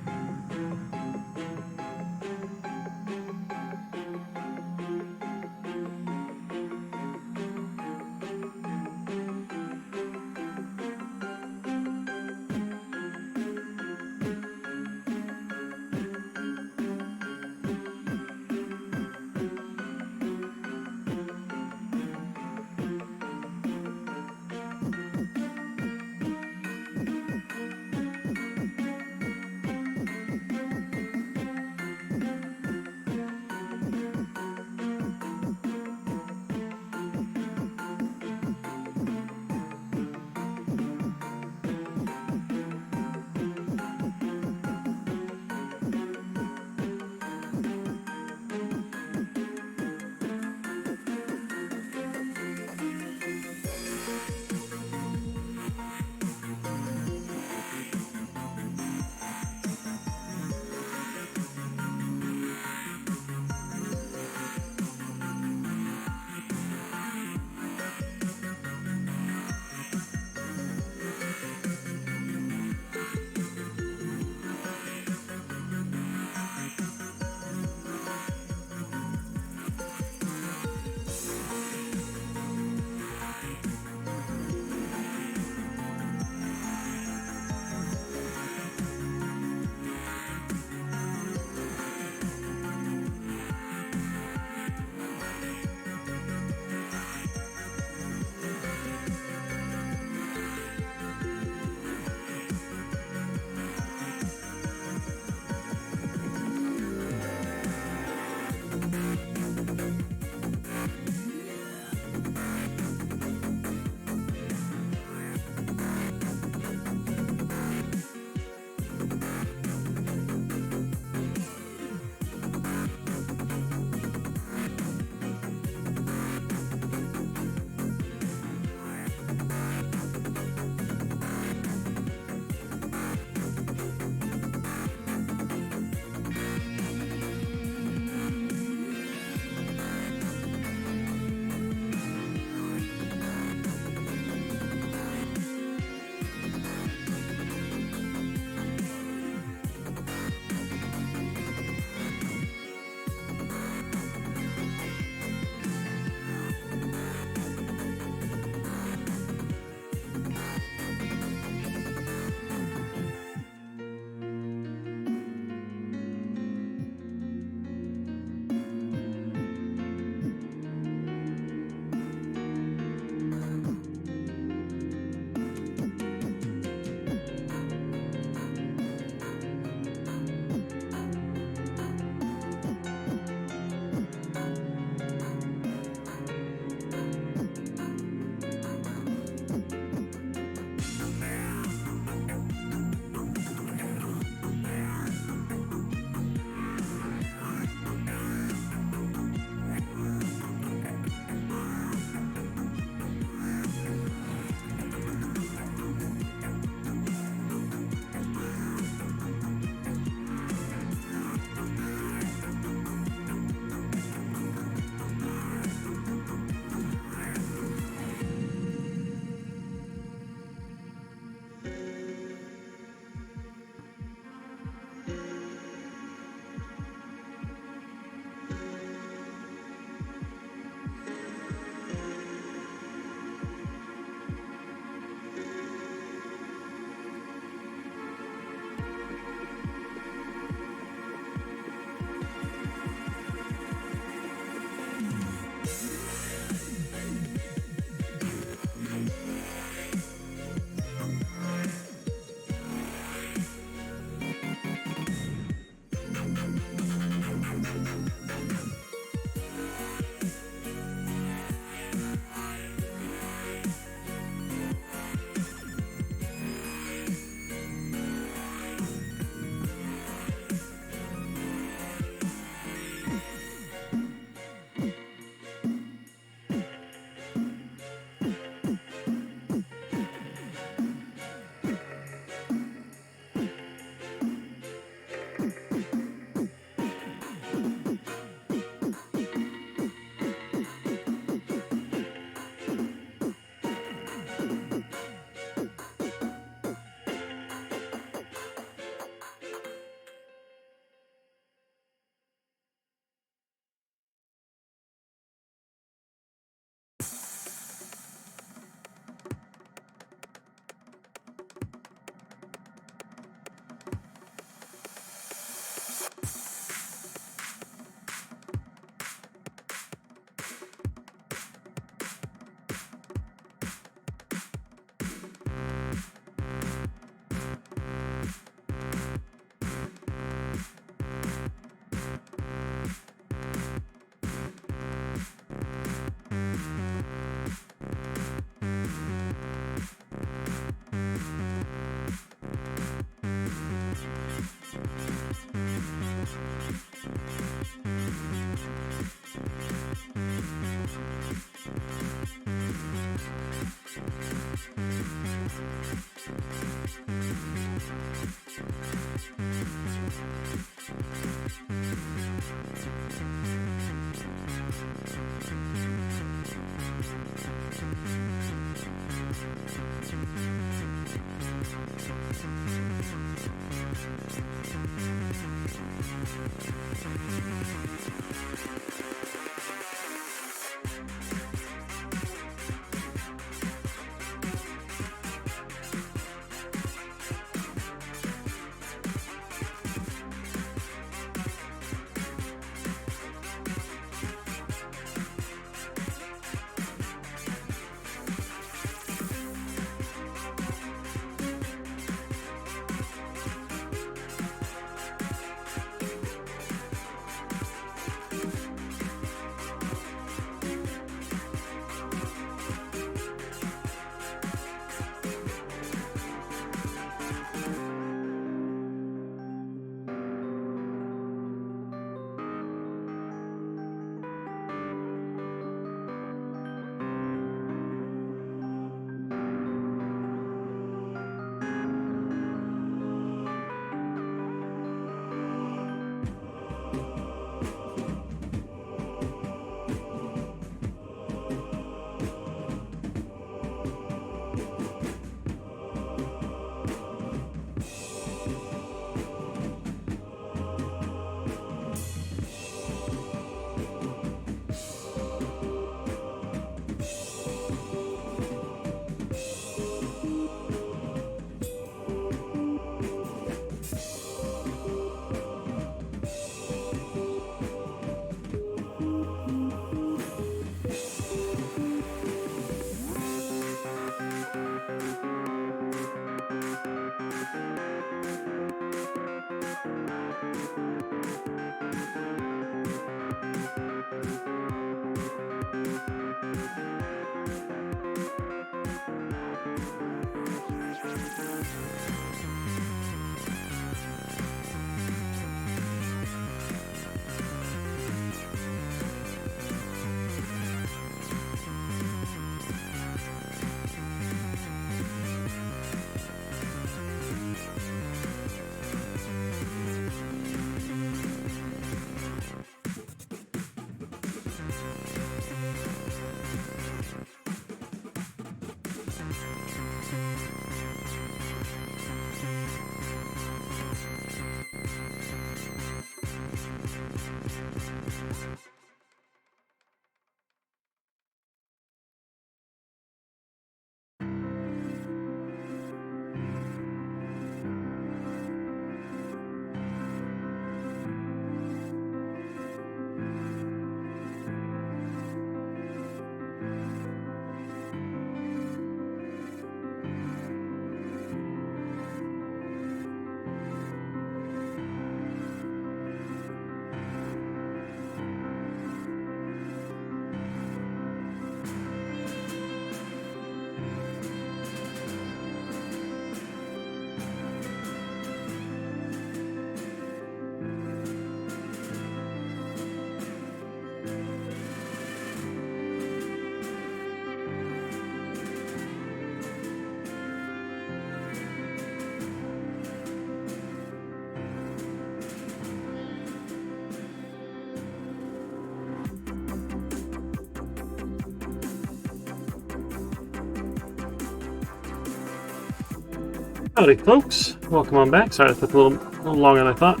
Howdy folks, welcome on back. Sorry, it took a little longer than I thought.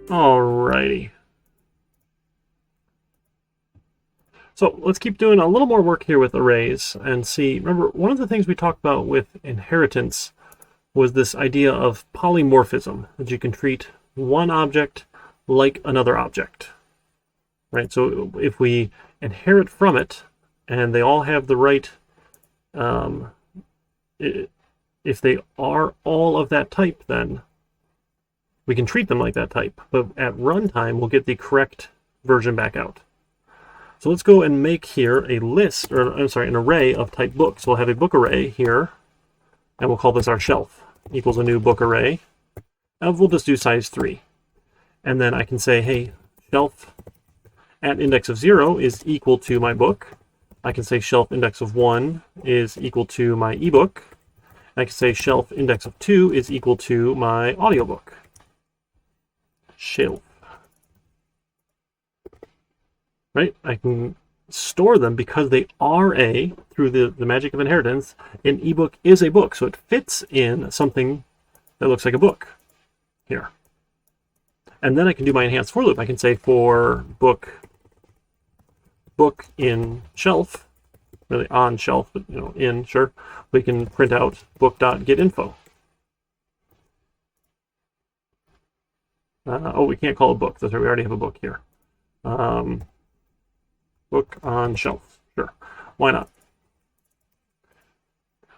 Alrighty. So let's keep doing a little more work here with arrays and see. Remember, one of the things we talked about with inheritance was this idea of polymorphism, that you can treat one object like another object. Right? So if we inherit from it and they all have the right if they are all of that type, then we can treat them like that type. But at runtime, we'll get the correct version back out. So let's go and make here a list, or I'm sorry, an array of type book. So we'll have a book array here, and we'll call this our shelf, equals a new book array. And we'll just do size 3. And then I can say, hey, shelf at index of 0 is equal to my book. I can say shelf index of 1 is equal to my ebook. I can say shelf index of 2 is equal to my audiobook. Shelf. Right? I can store them because they are through the magic of inheritance, an ebook is a book. So it fits in something that looks like a book here. And then I can do my enhanced for loop. I can say for book in shelf, really on shelf, but in, sure, we can print out book.getInfo. Oh, we can't call it book. That's right, we already have a book here. Book on shelf, sure, why not?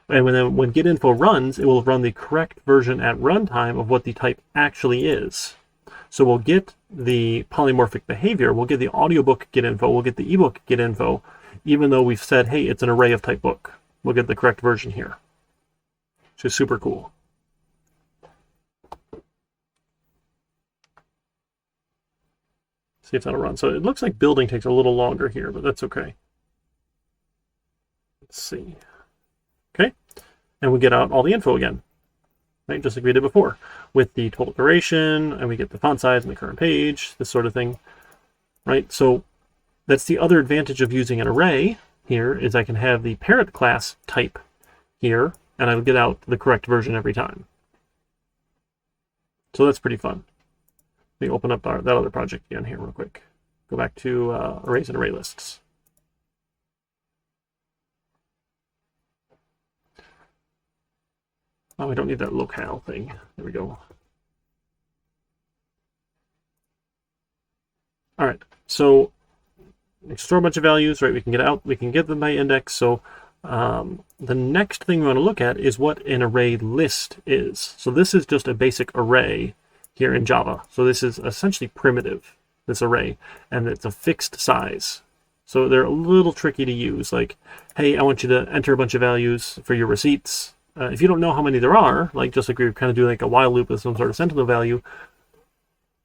And when getInfo runs, it will run the correct version at runtime of what the type actually is. So we'll get the polymorphic behavior, we'll get the audiobook getInfo, we'll get the ebook getInfo, even though we've said, hey, it's an array of type book. We'll get the correct version here, which is super cool. See if that'll run. So it looks like building takes a little longer here, but that's okay. Let's see. Okay, and we get out all the info again. Right, just like we did before, with the total duration, and we get the font size and the current page, this sort of thing, right? So that's the other advantage of using an array here, is I can have the parent class type here, and I'll get out the correct version every time. So that's pretty fun. Let me open up that other project again here real quick. Go back to arrays and array lists. Oh, we don't need that locale thing. There we go. All right, so we store a bunch of values, right? We can get them by index. So the next thing we want to look at is what an array list is. So this is just a basic array here in Java. So this is essentially primitive, this array, and it's a fixed size. So they're a little tricky to use. Like, hey, I want you to enter a bunch of values for your receipts. If you don't know how many there are, just like we were kind of doing like a while loop with some sort of sentinel value,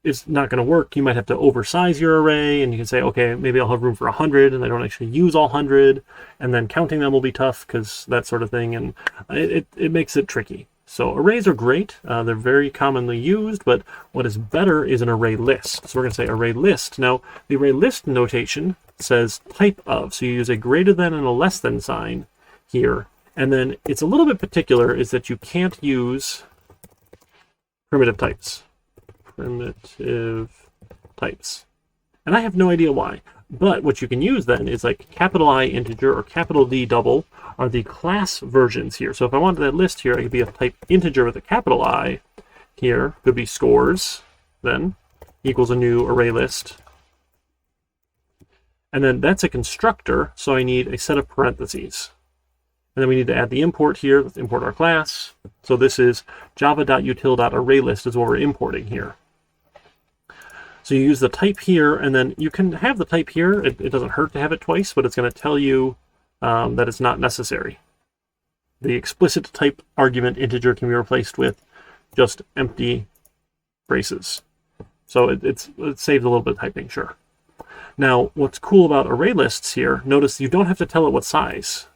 it's not going to work. You might have to oversize your array, and you can say, okay, maybe I'll have room for 100, and I don't actually use all 100, and then counting them will be tough because that sort of thing, and it makes it tricky. So arrays are great. They're very commonly used, but what is better is an array list. So we're going to say array list. Now, the array list notation says type of, so you use a greater than and a less than sign here. And then it's a little bit particular, is that you can't use primitive types. Primitive types. And I have no idea why. But what you can use then is like capital I integer or capital D double are the class versions here. So if I wanted that list here, it could be of type integer with a capital I here. Could be scores then equals a new array list. And then that's a constructor, so I need a set of parentheses. And then we need to add the import here. Let's import our class. So this is java.util.ArrayList is what we're importing here. So you use the type here, and then you can have the type here. It doesn't hurt to have it twice, but it's going to tell you that it's not necessary. The explicit type argument integer can be replaced with just empty braces. So it saves a little bit of typing, sure. Now, what's cool about array lists here, notice you don't have to tell it what size.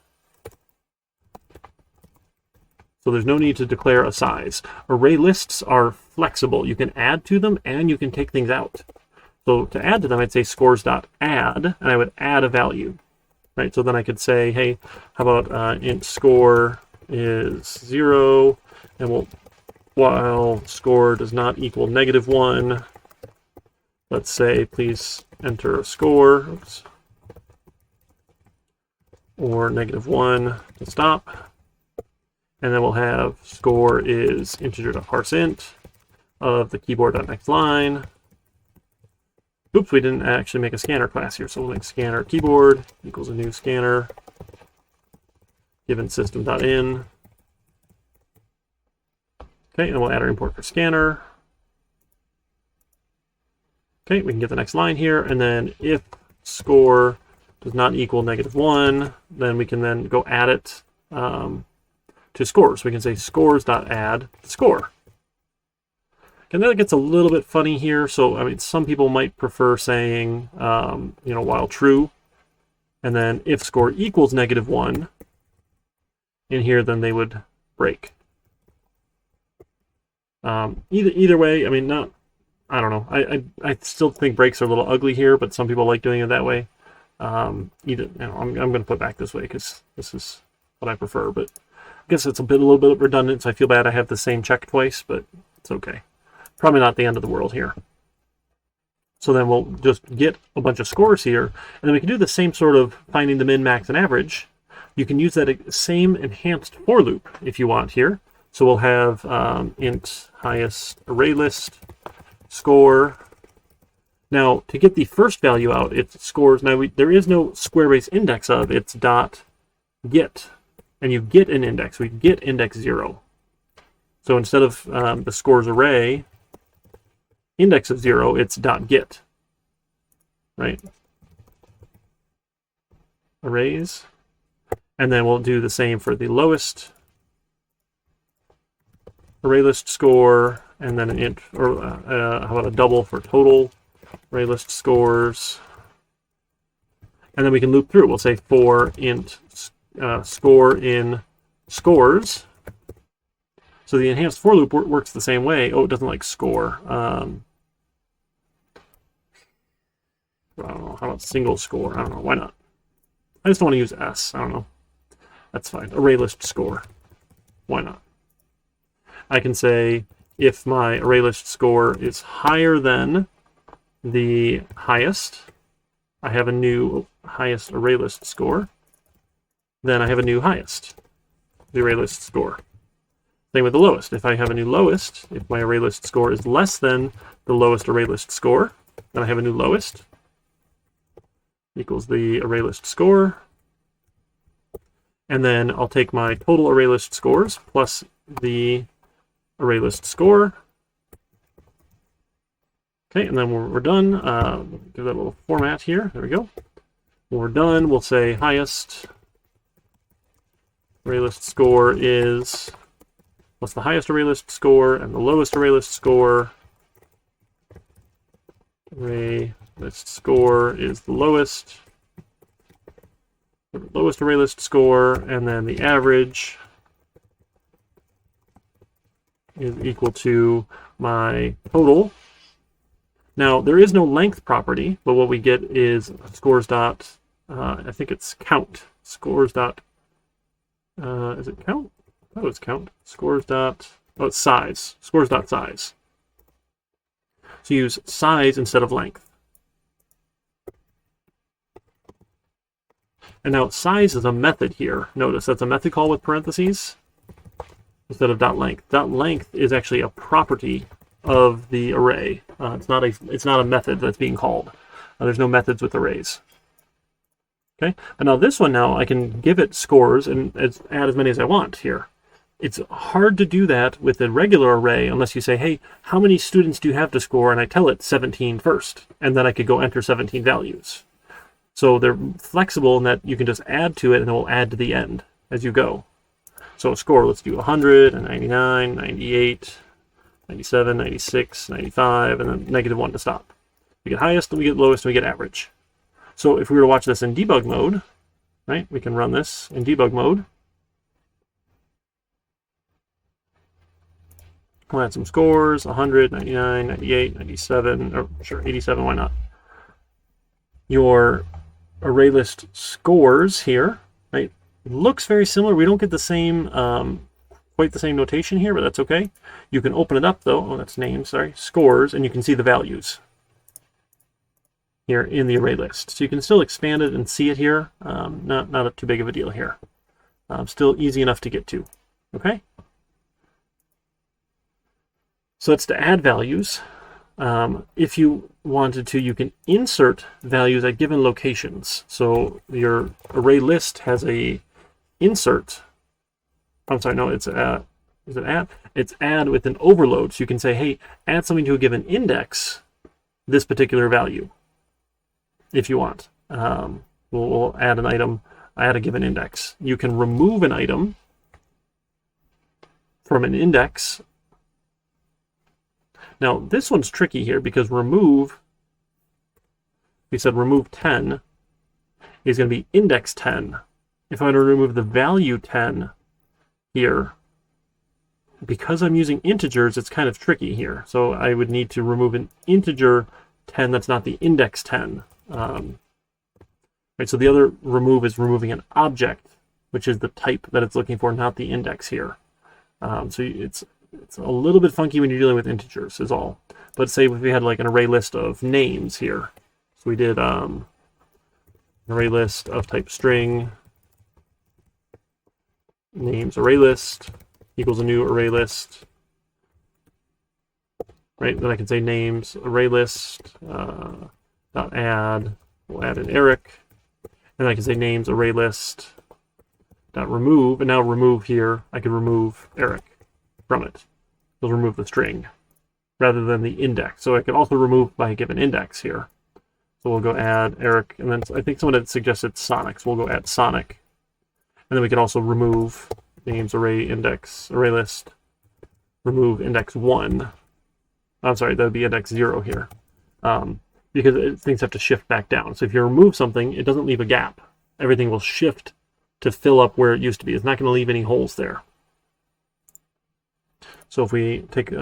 So there's no need to declare a size. Array lists are flexible. You can add to them and you can take things out. So to add to them, I'd say scores.add, and I would add a value. right? So then I could say, hey, how about int score is 0, and while score does not equal -1, let's say please enter a score, oops, or -1 to stop. And then we'll have score is integer.parseInt of the keyboard.nextLine. Oops, we didn't actually make a scanner class here, so we'll make scanner keyboard equals a new scanner given system.in. Okay, and we'll add our import for scanner. Okay, we can get the next line here, and then if score does not equal -1, then we can then go add it to scores. We can say scores.add score. And then it gets a little bit funny here. So, I mean, some people might prefer saying, while true, and then if score equals -1 in here, then they would break. Either way, I mean, I don't know. I still think breaks are a little ugly here, but some people like doing it that way. I'm going to put back this way because this is what I prefer. But I guess it's a little bit redundant, so I feel bad I have the same check twice, but it's okay. Probably not the end of the world here. So then we'll just get a bunch of scores here, and then we can do the same sort of finding the min, max, and average. You can use that same enhanced for loop if you want here. So we'll have int highest ArrayList score. Now, to get the first value out, it's scores. Now, there is no square base index of, it's dot get. And you get an index. We get index 0. So instead of the scores array, index of 0, it's dot get, right? Arrays. And then we'll do the same for the lowest ArrayList score, and then an int, or how about a double for total ArrayList scores. And then we can loop through. We'll say for int score in scores. So the enhanced for loop works the same way. Oh, it doesn't like score. I don't know. How about single score? I don't know. Why not? I just don't want to use S. I don't know. That's fine. ArrayList score. Why not? I can say if my ArrayList score is higher than the highest, I have a new highest ArrayList score. Then I have a new highest, the ArrayList score. Same with the lowest. If I have a new lowest, if my ArrayList score is less than the lowest ArrayList score, then I have a new lowest equals the ArrayList score. And then I'll take my total ArrayList scores plus the ArrayList score. Okay, and then we're done. Give that a little format here. There we go. When we're done, we'll say highest ArrayList score is, what's the highest ArrayList score and the lowest ArrayList score. ArrayList score is the lowest ArrayList score, and then the average is equal to my total. Now, there is no length property, but what we get is scores dot, I think it's count. Scores dot, is it count? Oh, it's count. Scores dot, oh, it's size. Scores dot size. So use size instead of length. And now size is a method here. Notice that's a method call with parentheses instead of dot length. Dot length is actually a property of the array. It's not a method that's being called. There's no methods with arrays. Okay, and now this one, now I can give it scores and add as many as I want here. It's hard to do that with a regular array unless you say, hey, how many students do you have to score? And I tell it 17 first, and then I could go enter 17 values. So they're flexible in that you can just add to it and it will add to the end as you go. So a score, let's do 100, and 99, 98, 97, 96, 95, and then -1 to stop. We get highest, and we get lowest, and we get average. So if we were to watch this in debug mode, right, we can run this in debug mode. We'll add some scores, 100, 99, 98, 97, or sure, 87, why not? Your array list scores here, right? It looks very similar. We don't get the same, quite the same notation here, but that's okay. You can open it up though. Oh, that's names, sorry. Scores, and you can see the values here in the array list. So you can still expand it and see it here. Not too big of a deal here. Still easy enough to get to. Okay? So that's to add values. If you wanted to, you can insert values at given locations. So your array list has a insert. I'm sorry, no, it's is it add? It's add with an overload. So you can say, hey, add something to a given index, this particular value, if you want. We'll add an item, add a given index. You can remove an item from an index. Now, this one's tricky here because remove, we said remove 10 is going to be index 10. If I were to remove the value 10 here, because I'm using integers, it's kind of tricky here. So I would need to remove an integer 10 that's not the index 10. Right, so the other remove is removing an object, which is the type that it's looking for, not the index here. So it's a little bit funky when you're dealing with integers is all. But say if we had like an array list of names here. So we did an array list of type string, names array list equals a new array list. Right, then I can say names array list dot add, we'll add in Eric. And I can say names array list dot remove, and now remove here, I can remove Eric from it. It'll remove the string rather than the index. So I can also remove by a given index here. So we'll go add Eric, and then I think someone had suggested Sonic, so we'll go add Sonic. And then we can also remove names array index array list, remove index 1. I'm sorry, that would be index 0 here. Because things have to shift back down. So if you remove something, it doesn't leave a gap. Everything will shift to fill up where it used to be. It's not going to leave any holes there. So if we take put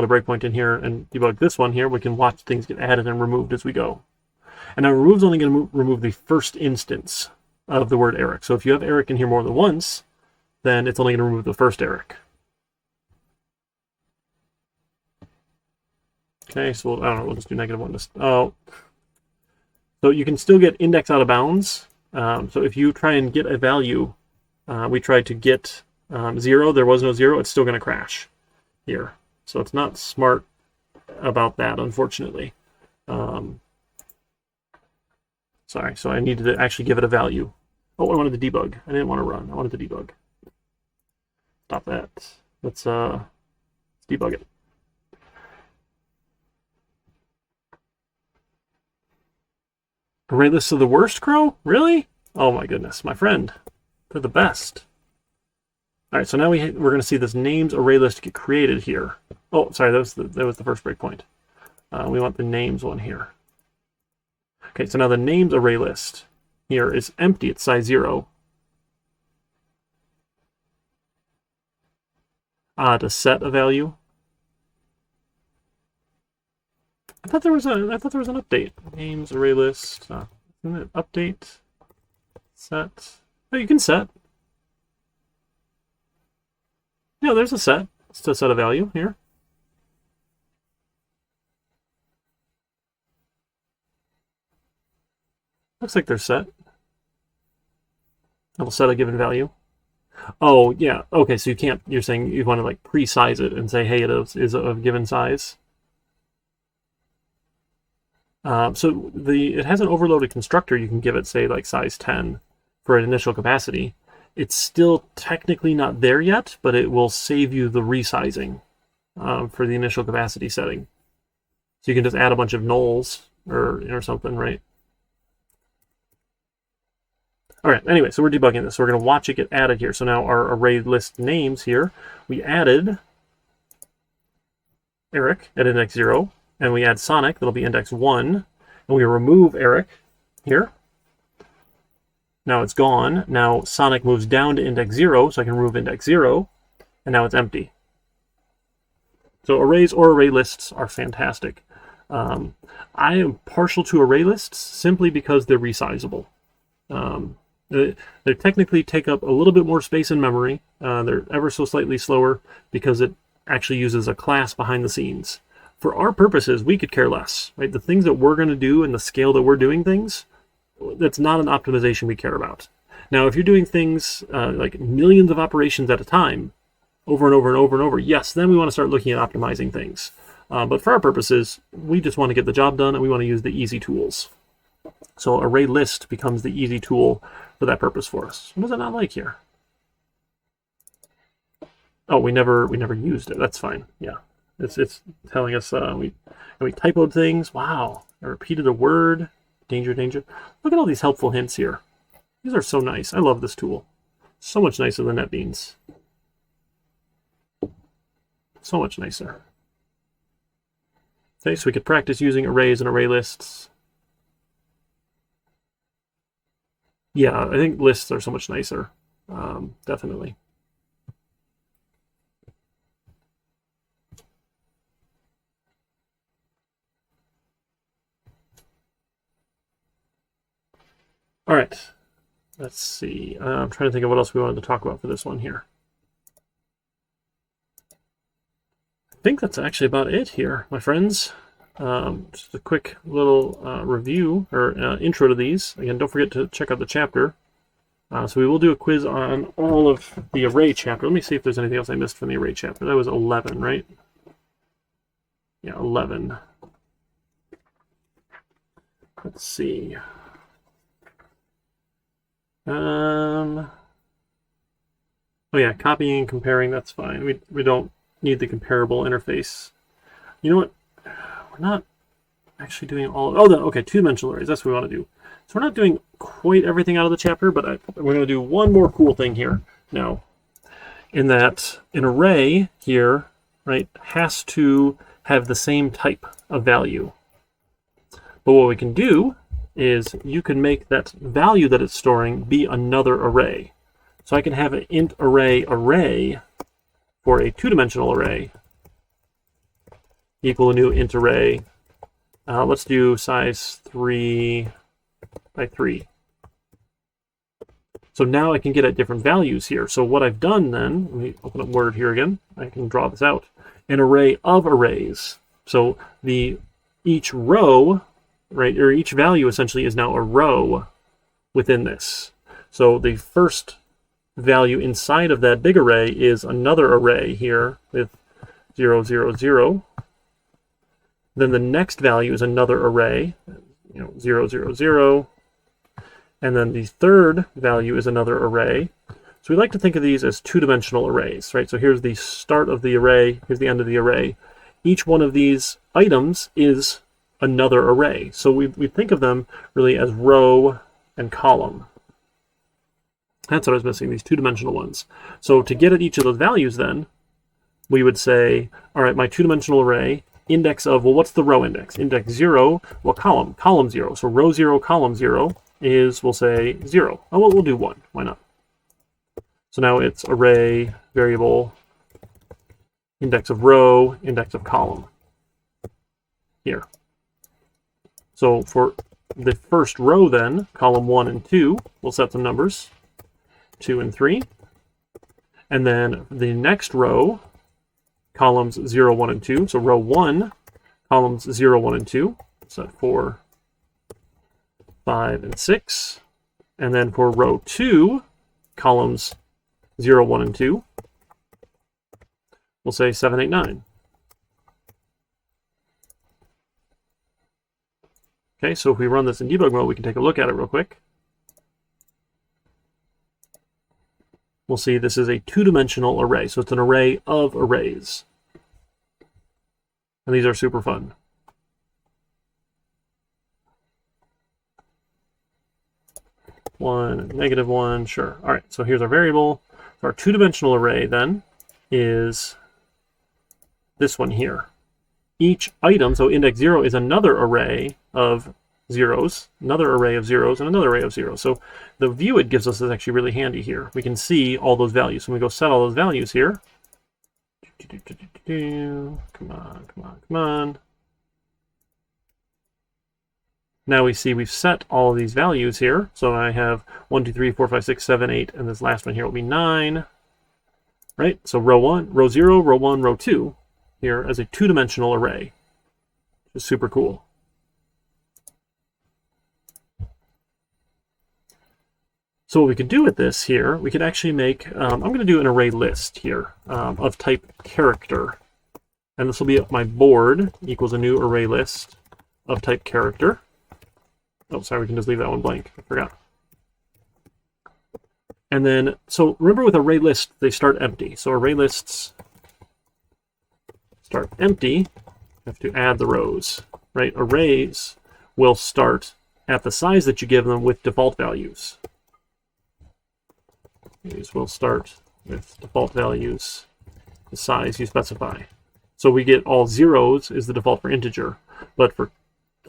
a breakpoint in here and debug this one here, we can watch things get added and removed as we go. And now remove is only going to remove the first instance of the word Eric. So if you have Eric in here more than once, then it's only going to remove the first Eric. Okay, so I don't know, we'll just do -1. So you can still get index out of bounds. So if you try and get a value, we tried to get 0, there was no 0, it's still going to crash here. So it's not smart about that, unfortunately. Sorry, so I needed to actually give it a value. Oh, I wanted to debug. I didn't want to run, I wanted to debug. Stop that. Let's debug it. Array lists are the worst, Crow? Really? Oh my goodness, my friend. They're the best. All right, so now we're going to see this names array list get created here. Oh, sorry, that was the first breakpoint. We want the names one here. Okay, so now the names array list here is empty. It's size 0. To set a value. I thought there was an update. Names array list. Isn't it update? Set. Oh, you can set. Yeah, there's a set. It's to set a value here. Looks like they're set. It'll set a given value. Oh, yeah. Okay, so you can't, you're saying you want to like pre-size it and say, hey, it is a given size. So it has an overloaded constructor. You can give it, say, like size 10 for an initial capacity. It's still technically not there yet, but it will save you the resizing for the initial capacity setting. So you can just add a bunch of nulls or something, right? All right, anyway, so we're debugging this. So we're going to watch it get added here. So now our array list names here, we added Eric at index 0. And we add Sonic, that'll be index 1, and we remove Eric here. Now it's gone. Now Sonic moves down to index 0, so I can remove index 0, and now it's empty. So arrays or array lists are fantastic. I am partial to ArrayLists simply because they're resizable. They technically take up a little bit more space in memory. They're ever so slightly slower because it actually uses a class behind the scenes. For our purposes, we could care less, right? The things that we're going to do and the scale that we're doing things, that's not an optimization we care about. Now, if you're doing things like millions of operations at a time, over and over and over and over, yes, then we want to start looking at optimizing things. But for our purposes, we just want to get the job done and we want to use the easy tools. So ArrayList becomes the easy tool for that purpose for us. What does it not like here? Oh, we never used it. That's fine. Yeah, it's telling us we typoed things. Wow, I repeated a word. Danger, danger. Look at all these helpful hints here. These are so nice. I love this tool. So much nicer than NetBeans. So much nicer. Okay, so we could practice using arrays and ArrayLists. Yeah, I think lists are so much nicer. Definitely. All right, let's see. I'm trying to think of what else we wanted to talk about for this one here. I think that's actually about it here, my friends. Just a quick little review or intro to these. Again, don't forget to check out the chapter. So we will do a quiz on all of the array chapter. Let me see if there's anything else I missed from the array chapter. That was 11, right? Yeah, 11. Let's see. Oh yeah, copying and comparing, that's fine. We don't need the comparable interface. You know what? We're not actually doing all of, okay, two-dimensional arrays, that's what we want to do. So we're not doing quite everything out of the chapter, but we're going to do one more cool thing here now. In that an array here, right, has to have the same type of value. But what we can do is you can make that value that it's storing be another array. So I can have an int array for a two-dimensional array equal a new int array. Let's do size 3 by 3. So now I can get at different values here. So what I've done then, let me open up Word here again. I can draw this out. An array of arrays. So each row, right, or each value essentially is now a row within this. So the first value inside of that big array is another array here with 0, 0, 0. Then the next value is another array, 0, 0, 0. And then the third value is another array. So we like to think of these as two-dimensional arrays, right? So here's the start of the array, here's the end of the array. Each one of these items is another array. So we think of them really as row and column. That's what I was missing, these two-dimensional ones. So to get at each of those values then, we would say, all right, my two-dimensional array, index of, well, what's the row index? Index 0, well, column 0. So row 0, column 0 is, we'll say, 0. Oh, well, we'll do 1. Why not? So now it's array, variable, index of row, index of column here. So for the first row then, column 1 and 2, we'll set some numbers, 2 and 3. And then the next row, columns 0, 1, and 2. So row 1, columns 0, 1, and 2. Set 4, 5, and 6. And then for row 2, columns 0, 1, and 2, we'll say 7, 8, 9. Okay, so if we run this in debug mode, we can take a look at it real quick. We'll see this is a two-dimensional array, so it's an array of arrays. And these are super fun. One, -1, sure. All right, so here's our variable. So our two-dimensional array then is this one here. Each item, so index 0 is another array of zeros, another array of zeros, and another array of zeros. So the view it gives us is actually really handy here. We can see all those values. When we go set all those values here, come on, come on, come on. Now we see we've set all of these values here. So I have 1, 2, 3, 4, 5, 6, 7, 8, and this last one here will be 9. Right? So row 1, row 0, row 1, row 2 here as a two-dimensional array, which is super cool. So what we could do with this here, we could actually make, I'm going to do an array list here of type character. And this will be my board equals a new array list of type character. Oh, sorry, we can just leave that one blank. I forgot. And then, so remember with array lists, they start empty. So array lists start empty. You have to add the rows, right? Arrays will start at the size that you give them with default values. These will start with default values, the size you specify. So we get all zeros is the default for integer. But for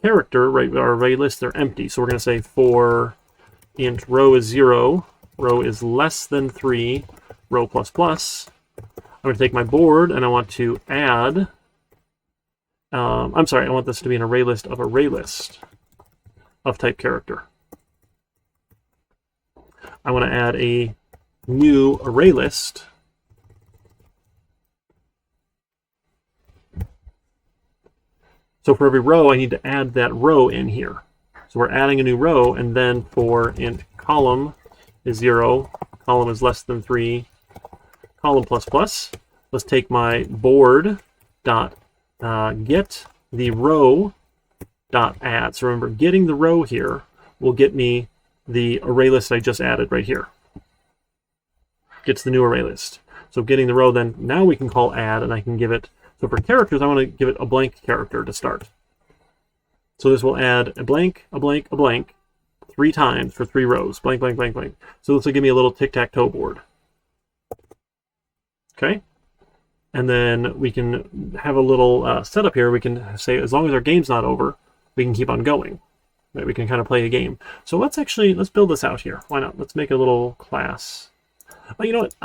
character, right, our array lists, they're empty. So we're going to say for int row is 0, row is less than 3, row plus plus. I'm going to take my board and I want to add, I'm sorry, I want this to be an array list of type character. I want to add a new array list so for every row I need to add that row in here. So we're adding a new row, and then for int column is 0, column is less than 3, column plus plus. Let's take my board dot get the row dot add. So remember, getting the row here will get me the array list I just added right here. Gets the new array list. So getting the row, then now we can call add, and I can give it, so for characters I want to give it a blank character to start. So this will add a blank, a blank, a blank 3 times for 3 rows. Blank, blank, blank, blank. So this will give me a little tic-tac-toe board. Okay? And then we can have a little setup here. We can say as long as our game's not over, we can keep on going. Right? We can kind of play a game. So let's build this out here. Why not? Let's make a little class. Oh, you know what?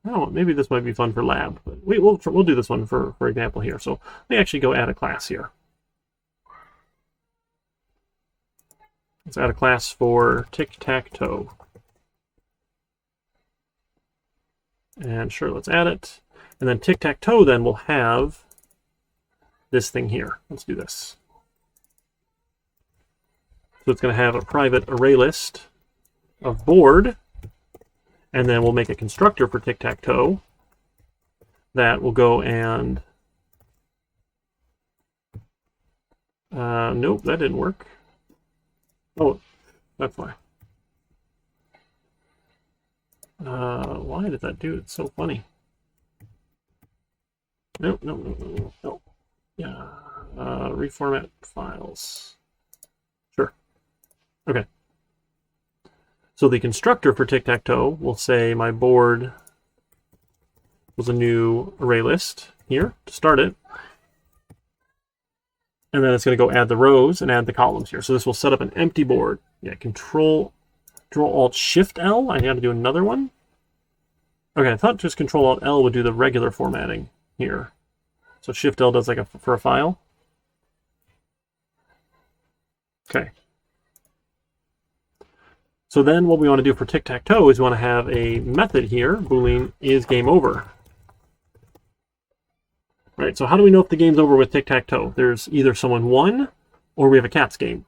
Oh, maybe this might be fun for lab, but we'll do this one for example here. So let me actually go add a class here. Let's add a class for tic-tac-toe. And sure, let's add it. And then tic-tac-toe then will have this thing here. Let's do this. So it's going to have a private array list of board, and then we'll make a constructor for tic-tac-toe that will go and nope, that didn't work. Oh, that's why. Why did that do it? It's so funny. Nope, no, no, no, no, no. Yeah, reformat files. Sure. Okay. So the constructor for tic-tac-toe will say my board was a new array list here to start it. And then it's going to go add the rows and add the columns here. So this will set up an empty board. Yeah, Control-Alt-Shift-L. I had to do another one. Okay, I thought just Control-Alt-L would do the regular formatting here. So Shift-L does like for a file. Okay. So then what we want to do for tic-tac-toe is we want to have a method here, boolean is game over. Right, so how do we know if the game's over with tic-tac-toe? There's either someone won or we have a cats game.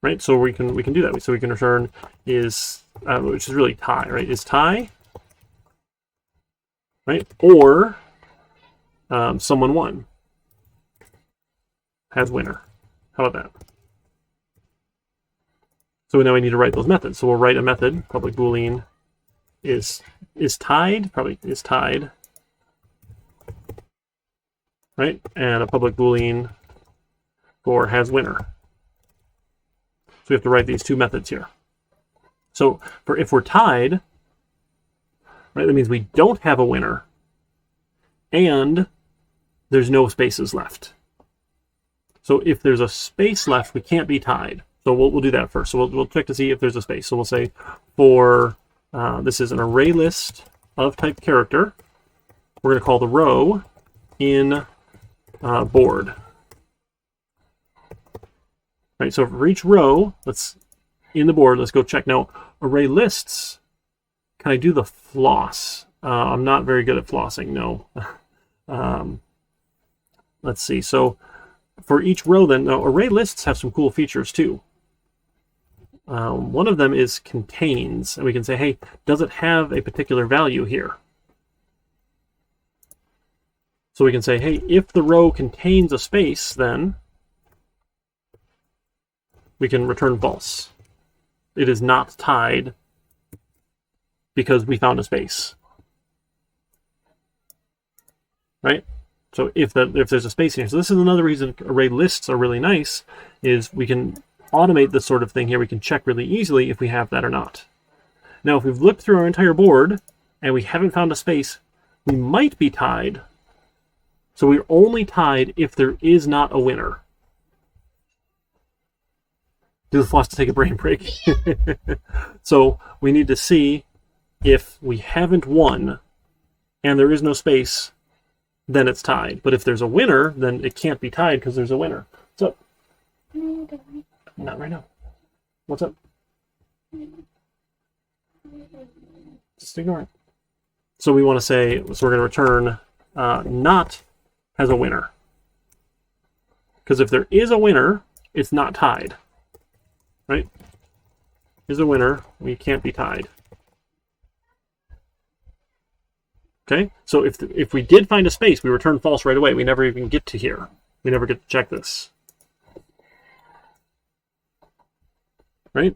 Right, so we can do that. So we can return is, which is really tie, right? Is tie, right? Or someone won, has winner. How about that? So now we need to write those methods. So we'll write a method, public boolean is tied, probably is tied, right? And a public boolean for has winner. So we have to write these 2 methods here. So for if we're tied, right, that means we don't have a winner and there's no spaces left. So if there's a space left, we can't be tied. So we'll do that first. So we'll check to see if there's a space. So we'll say for, this is an array list of type character. We're going to call the row in board. Right, so for each row, in the board, let's go check. Now, ArrayLists, can I do the floss? I'm not very good at flossing, no. Let's see, so for each row then, now ArrayLists have some cool features too. One of them is contains, and we can say, hey, does it have a particular value here? So we can say, hey, if the row contains a space, then we can return false. It is not tied because we found a space. Right? So if there's a space here. So this is another reason ArrayLists are really nice, is we can automate this sort of thing here. We can check really easily if we have that or not. Now, if we've looked through our entire board and we haven't found a space, we might be tied. So we're only tied if there is not a winner. Do the floss to take a brain break. So we need to see if we haven't won and there is no space, then it's tied. But if there's a winner, then it can't be tied because there's a winner. What's up? Not right now. What's up? Just ignore it. So we want to say, so we're going to return not as a winner. Because if there is a winner, it's not tied. Right? Is a winner, we can't be tied. Okay, so if we did find a space, we return false right away. We never even get to here. We never get to check this. Right?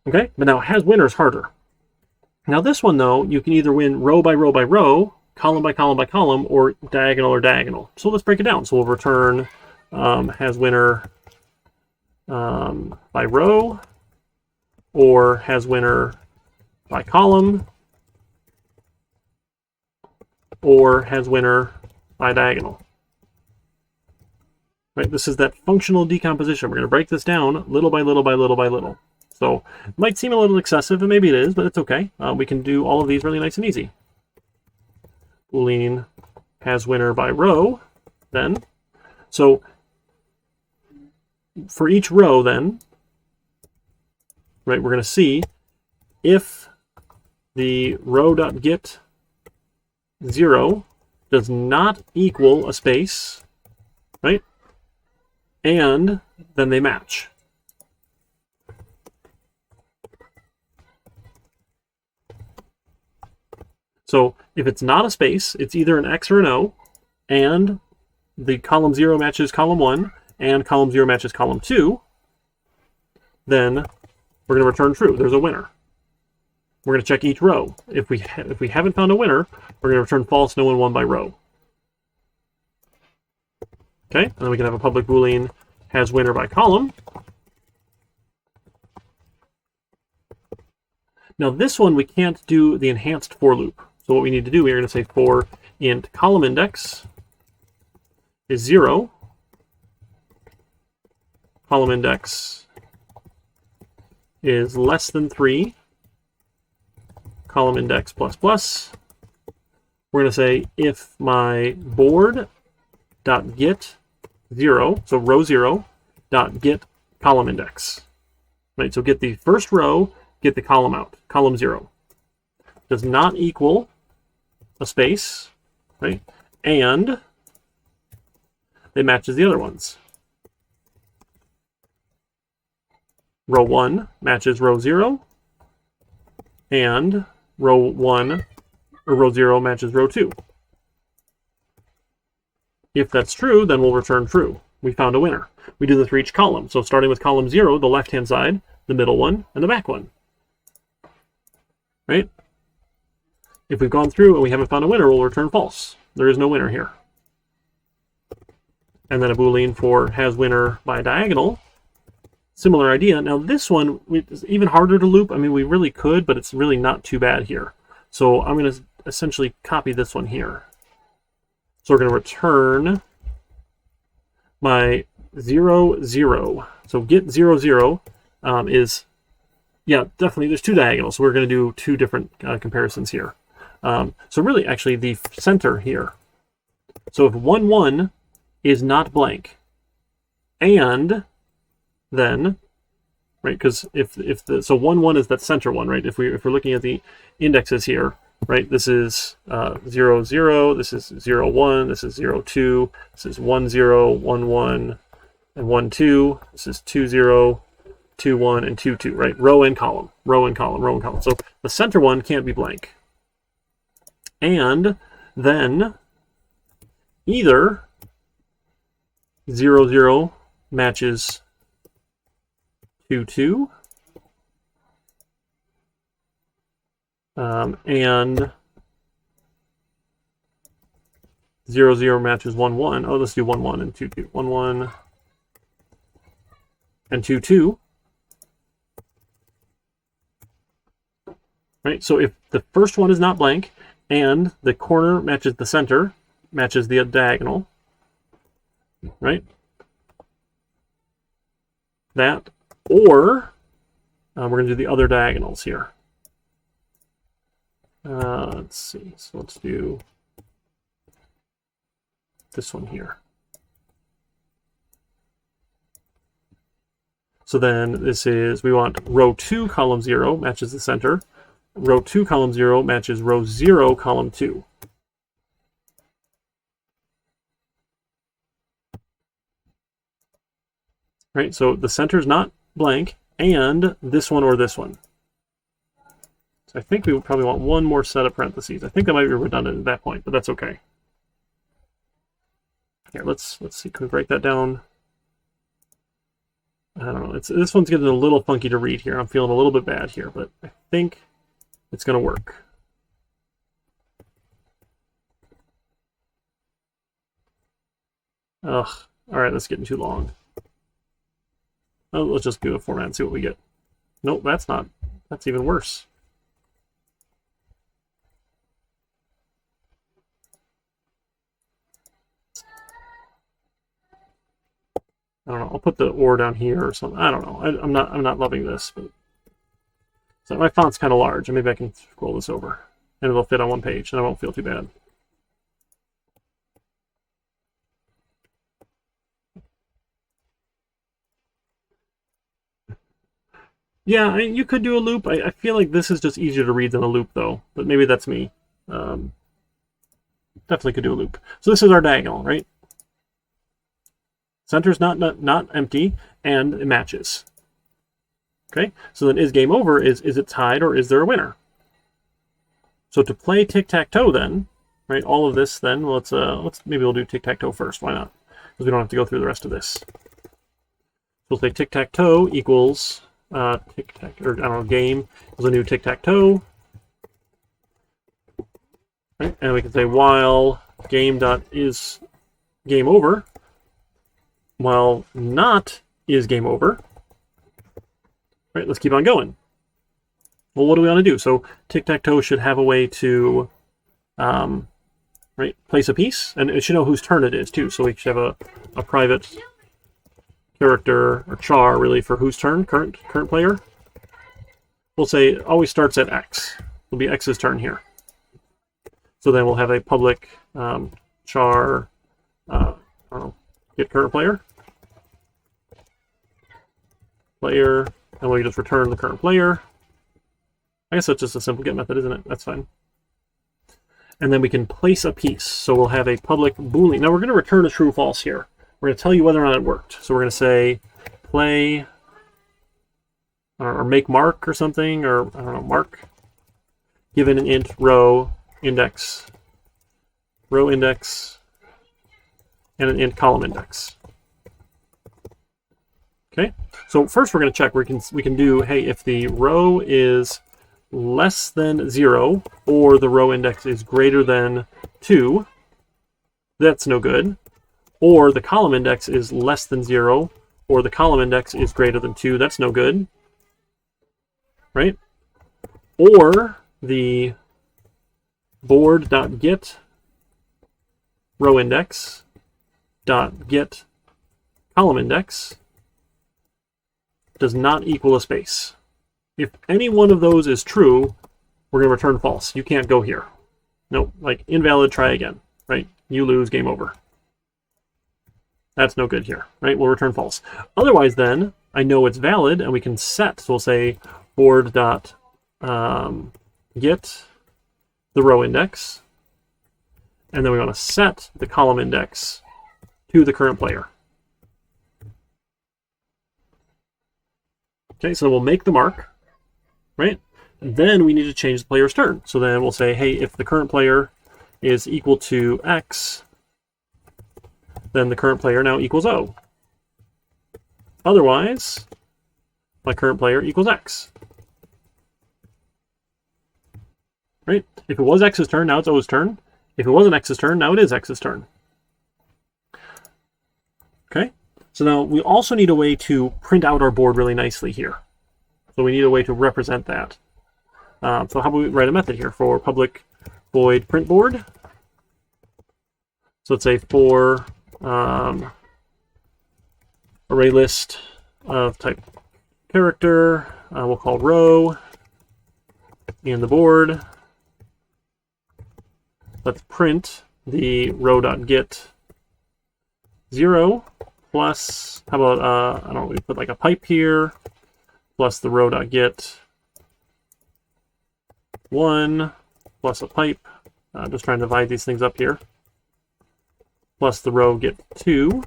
Okay, but now has winner is harder. Now this one though, you can either win row by row by row, column by column by column, or diagonal. So let's break it down. So we'll return has winner by row, or has winner by column, or has winner by diagonal. Right, this is that functional decomposition. We're going to break this down little by little by little by little. So it might seem a little excessive, and maybe it is, but it's okay. We can do all of these really nice and easy. Boolean has winner by row, then. So for each row, then, right, we're going to see if the row.get 0 does not equal a space, right? And then they match. So if it's not a space, it's either an X or an O, and the column 0 matches column 1, and column 0 matches column 2, then we're going to return true. There's a winner. We're going to check each row. If we haven't found a winner, we're going to return false, no one won by row. Okay, and then we can have a public Boolean has winner by column. Now this one we can't do the enhanced for loop. So what we need to do, we're going to say for int column index is 0, column index is less than 3, column index plus plus. We're going to say if my board dot get 0, so row 0 dot get column index. Right, so get the first row, get the column out, column 0. Does not equal a space, right? And it matches the other ones. Row 1 matches row 0, and row 1 or row 0 matches row 2. If that's true, then we'll return true. We found a winner. We do this for each column. So starting with column 0, the left-hand side, the middle one, and the back one. Right? If we've gone through and we haven't found a winner, we'll return false. There is no winner here. And then a Boolean for has winner by diagonal. Similar idea. Now this one is even harder to loop. I mean, we really could, but it's really not too bad here. So I'm going to essentially copy this one here. So we're going to return my 0, 0. So get 0, 0 is, yeah, definitely there's two diagonals. So we're going to do two different comparisons here. So really, actually, the center here. So if 1, 1 is not blank, and then, right, because so 1, 1 is that center one, right? If we're looking at the indexes here, right, this is 0, 0, this is 0, 1, this is 0, 2, this is 1, 0, 1, 1, and 1, 2, this is 2, 0, 2, 1, and 2, 2, right? Row and column, row and column, row and column. So the center one can't be blank. And then either 0, 0 matches 2, 2, and 0, 0 matches 1, 1. Oh, let's do 1, 1 and 2, 2. 1, 1 and 2, 2. Right, so if the first one is not blank, and the corner matches the center, matches the diagonal, right? That, or we're going to do the other diagonals here. Let's see, so let's do this one here. So then this is, we want row 2, column 0 matches the center. Row 2, column 0 matches row 0, column 2. Right, so the center is not blank, and this one or this one. So I think we would probably want one more set of parentheses. I think that might be redundant at that point, but that's okay. Here, let's see. Can we break that down? I don't know. This one's getting a little funky to read here. I'm feeling a little bit bad here, but I think it's going to work. Ugh. All right, that's getting too long. Oh, let's just do a format and see what we get. Nope, that's not. That's even worse. I don't know. I'll put the or down here or something. I don't know. I'm not loving this, but so my font's kind of large, and maybe I can scroll this over, and it'll fit on one page, and I won't feel too bad. Yeah, I mean, you could do a loop. I feel like this is just easier to read than a loop, though. But maybe that's me. Definitely could do a loop. So this is our diagonal, right? Center's not empty, and it matches. Okay, so then is game over? Is it tied, or is there a winner? So to play tic-tac-toe then, right, all of this then, well, let's maybe we'll do tic-tac-toe first. Why not? Because we don't have to go through the rest of this. We'll say tic-tac-toe equals tic-tac, or I don't know, game is a new tic-tac-toe. Right, and we can say while game dot is game over, while not is game over. Right, let's keep on going. Well, what do we want to do? So tic-tac-toe should have a way to right, place a piece, and it should know whose turn it is too. So we should have a private character or char really for whose turn, current player. We'll say it always starts at X. It'll be X's turn here. So then we'll have a public char, I don't know, get current player, and we just return the current player. I guess that's just a simple get method, isn't it? That's fine. And then we can place a piece. So we'll have a public boolean. Now we're going to return a true or false here. We're going to tell you whether or not it worked. So we're going to say play or make mark or something, or I don't know, mark given an int row index, and an int column index. Okay, so first we're going to check. We can do, hey, if the row is less than 0 or the row index is greater than 2, that's no good. Or the column index is less than 0 or the column index is greater than 2, that's no good. Right? Or the board.get row index dot get column index does not equal a space. If any one of those is true, we're going to return false. You can't go here. Nope, like invalid, try again, right? You lose, game over. That's no good here, right? We'll return false. Otherwise then, I know it's valid and we can set. So we'll say board dot get the row index, and then we want to set the column index to the current player. Okay, so we'll make the mark, right? And then we need to change the player's turn. So then we'll say, hey, if the current player is equal to X, then the current player now equals O. Otherwise, my current player equals X. Right? If it was X's turn, now it's O's turn. If it wasn't X's turn, now it is X's turn. Okay? So now we also need a way to print out our board really nicely here. So we need a way to represent that. So how about we write a method here for public void print board. So let's say for array list of type character, we'll call row and the board. Let's print the row.get 0 plus, how about, I don't know, we put like a pipe here, plus the row.get 1 plus a pipe. I'm just trying to divide these things up here. Plus the row get 2.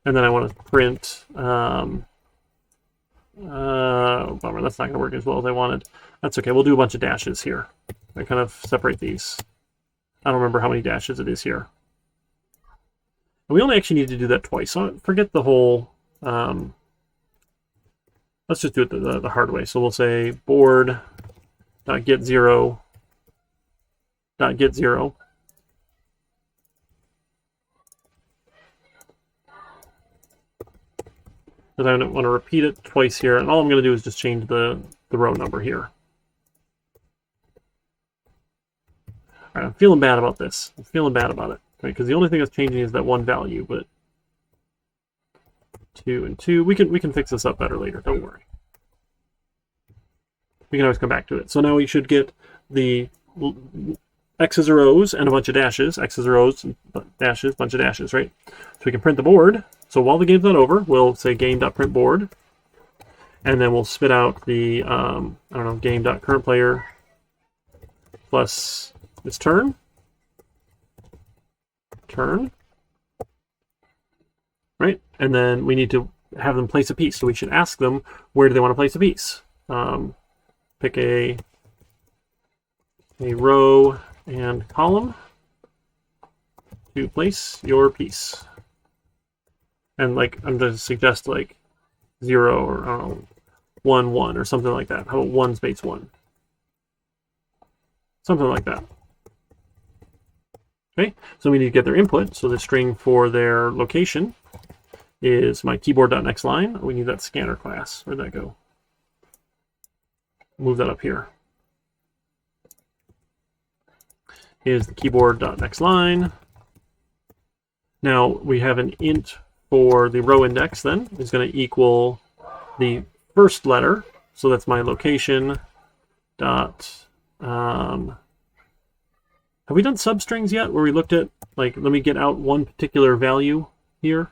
And then I want to print, bummer, that's not going to work as well as I wanted. That's okay, we'll do a bunch of dashes here. I kind of separate these. I don't remember how many dashes it is here. And we only actually need to do that twice, so forget the whole, let's just do it the hard way. So we'll say board.get 0 .get 0. Because I want to repeat it twice here, and all I'm going to do is just change the row number here. All right, I'm feeling bad about this. I'm feeling bad about it, right? Because the only thing that's changing is that one value, but 2 and 2. We can fix this up better later. Don't worry. We can always come back to it. So now we should get the X's or O's and a bunch of dashes. X's or O's, dashes, bunch of dashes, right? So we can print the board. So while the game's not over, we'll say game.printBoard, and then we'll spit out the, I don't know, game.currentPlayer plus its turn, right? And then we need to have them place a piece. So we should ask them, where do they want to place a piece? Pick a row and column to place your piece. And like, I'm going to suggest like 0 or I don't know, 1, 1 or something like that. How about 1 space 1? Something like that. Okay, so we need to get their input. So the string for their location is my keyboard.nextLine. We need that scanner class. Where'd that go? Move that up here. Is the keyboard.nextLine. Now we have an int for the row index then is going to equal the first letter. So that's my location dot, have we done substrings yet where we looked at, like, let me get out one particular value here?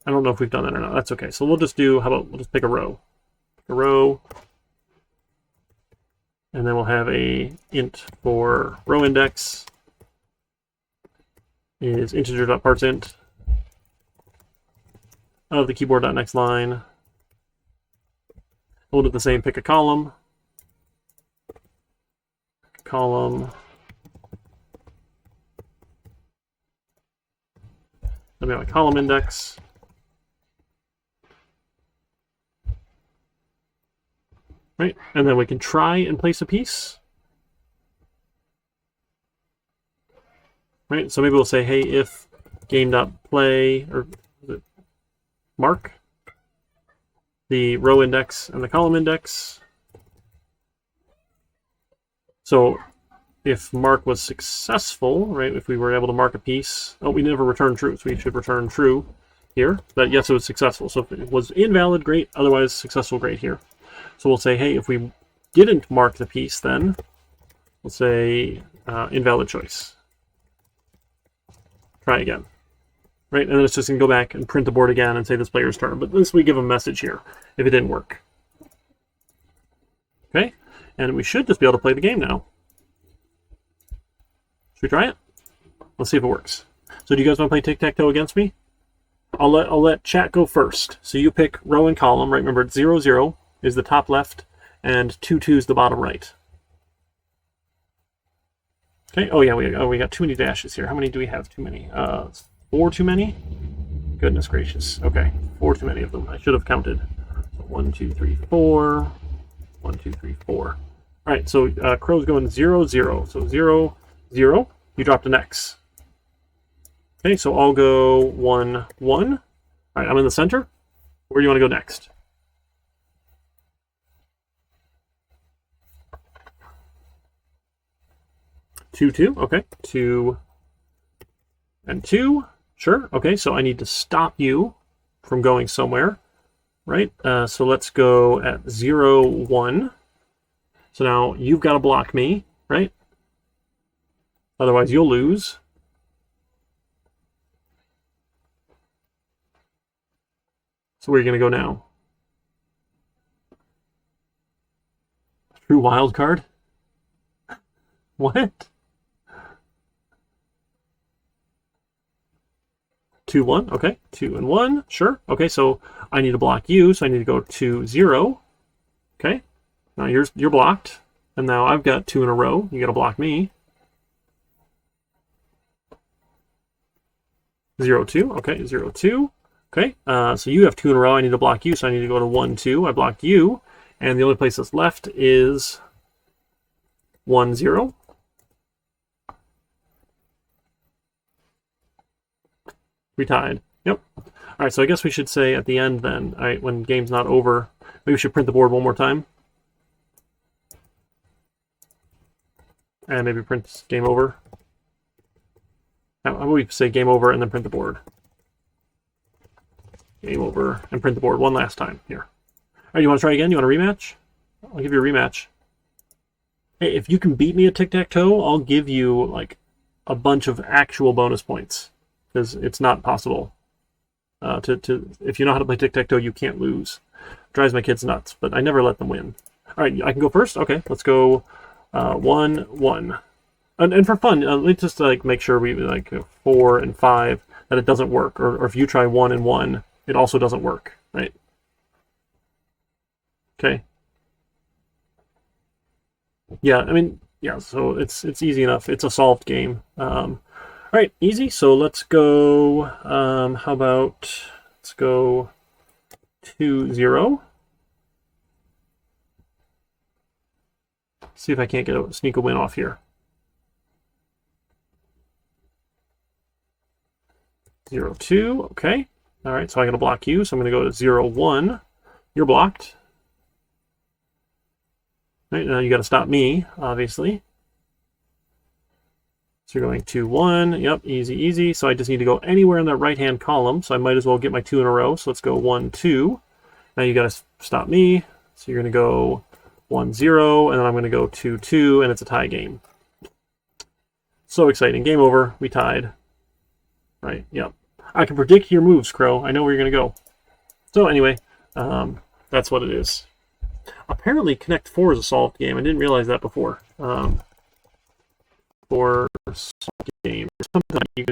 I don't know if we've done that or not. That's okay. So we'll just do, how about, we'll just pick a row. Pick a row. And then we'll have a int for row index is integer.parseInt of the keyboard.nextLine. We'll do the same, pick a column. Column. Let me have a column index. Right, and then we can try and place a piece. Right, so maybe we'll say, hey, if game.play, or mark the row index and the column index. So if mark was successful, right, if we were able to mark a piece, oh, we never returned true, so we should return true here, that yes, it was successful. So if it was invalid, great, otherwise successful, great here. So we'll say, hey, if we didn't mark the piece, then we'll say invalid choice. Try again, right? And then it's just going to go back and print the board again and say this player's turn. But at least we give a message here if it didn't work. Okay, and we should just be able to play the game now. Should we try it? Let's see if it works. So do you guys want to play tic-tac-toe against me? I'll let chat go first. So you pick row and column, right? Remember, 0, 0 is the top left, and 2, 2 is the bottom right. Okay. Oh yeah, we got too many dashes here. How many do we have? Too many. 4 too many. Goodness gracious. Okay, 4 too many of them. I should have counted. So 1, 2, 3, 4. 1, 2, 3, 4. All right. So Crow's going 0, 0. So 0, 0. You dropped an X. Okay. So I'll go 1, 1. All right. I'm in the center. Where do you want to go next? Two, 2, okay, 2 and 2, sure, okay, so I need to stop you from going somewhere, right? So let's go at 0, 1. So now you've got to block me, right? Otherwise you'll lose. So where are you going to go now? True wild card? What? 2, 1, okay, 2 and 1, sure, okay, so I need to block you, so I need to go 2, 0, okay, now you're blocked, and now I've got 2 in a row, you got to block me, 0, 2, okay, 0, 2, okay, so you have 2 in a row, I need to block you, so I need to go to 1, 2, I blocked you, and the only place that's left is 1, 0, we tied. Yep. All right, so I guess we should say at the end then, all right, when game's not over, maybe we should print the board one more time. And maybe print game over. How about we say game over and then print the board? Game over and print the board one last time here. All right, you want to try again? You want a rematch? I'll give you a rematch. Hey, if you can beat me at tic-tac-toe, I'll give you like a bunch of actual bonus points. Because it's not possible if you know how to play tic-tac-toe, you can't lose. Drives my kids nuts, but I never let them win. All right, I can go first. Okay, let's go 1, 1, and for fun, let's just like make sure we like 4 and 5 that it doesn't work, or if you try 1 and 1, it also doesn't work, right? Okay. Yeah, I mean, yeah. So it's easy enough. It's a solved game. All right, easy. So let's go, how about, let's go 2, 0. See if I can't sneak a win off here. 0, 2, okay. All right, so I'm going to block you. So I'm going to go to 0, 1. You're blocked. All right, now you got to stop me, obviously. So you're going 2, 1. Yep, easy, easy. So I just need to go anywhere in that right-hand column. So I might as well get my 2 in a row. So let's go 1, 2. Now you got to stop me. So you're going to go 1, 0, and then I'm going to go 2, 2, and it's a tie game. So exciting. Game over. We tied. Right, yep. I can predict your moves, Crow. I know where you're going to go. So anyway, that's what it is. Apparently Connect 4 is a solved game. I didn't realize that before. For solved game, something like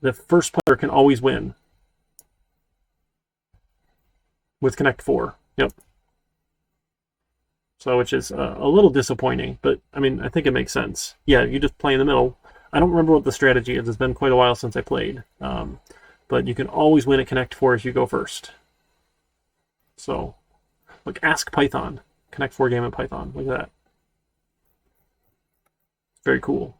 the first player can always win with Connect 4. Yep. So, which is a little disappointing, but I mean, I think it makes sense. Yeah, you just play in the middle. I don't remember what the strategy is. It's been quite a while since I played. But you can always win at Connect 4 if you go first. So, look, Ask Python. Connect 4 game in Python. Look at that. Very cool.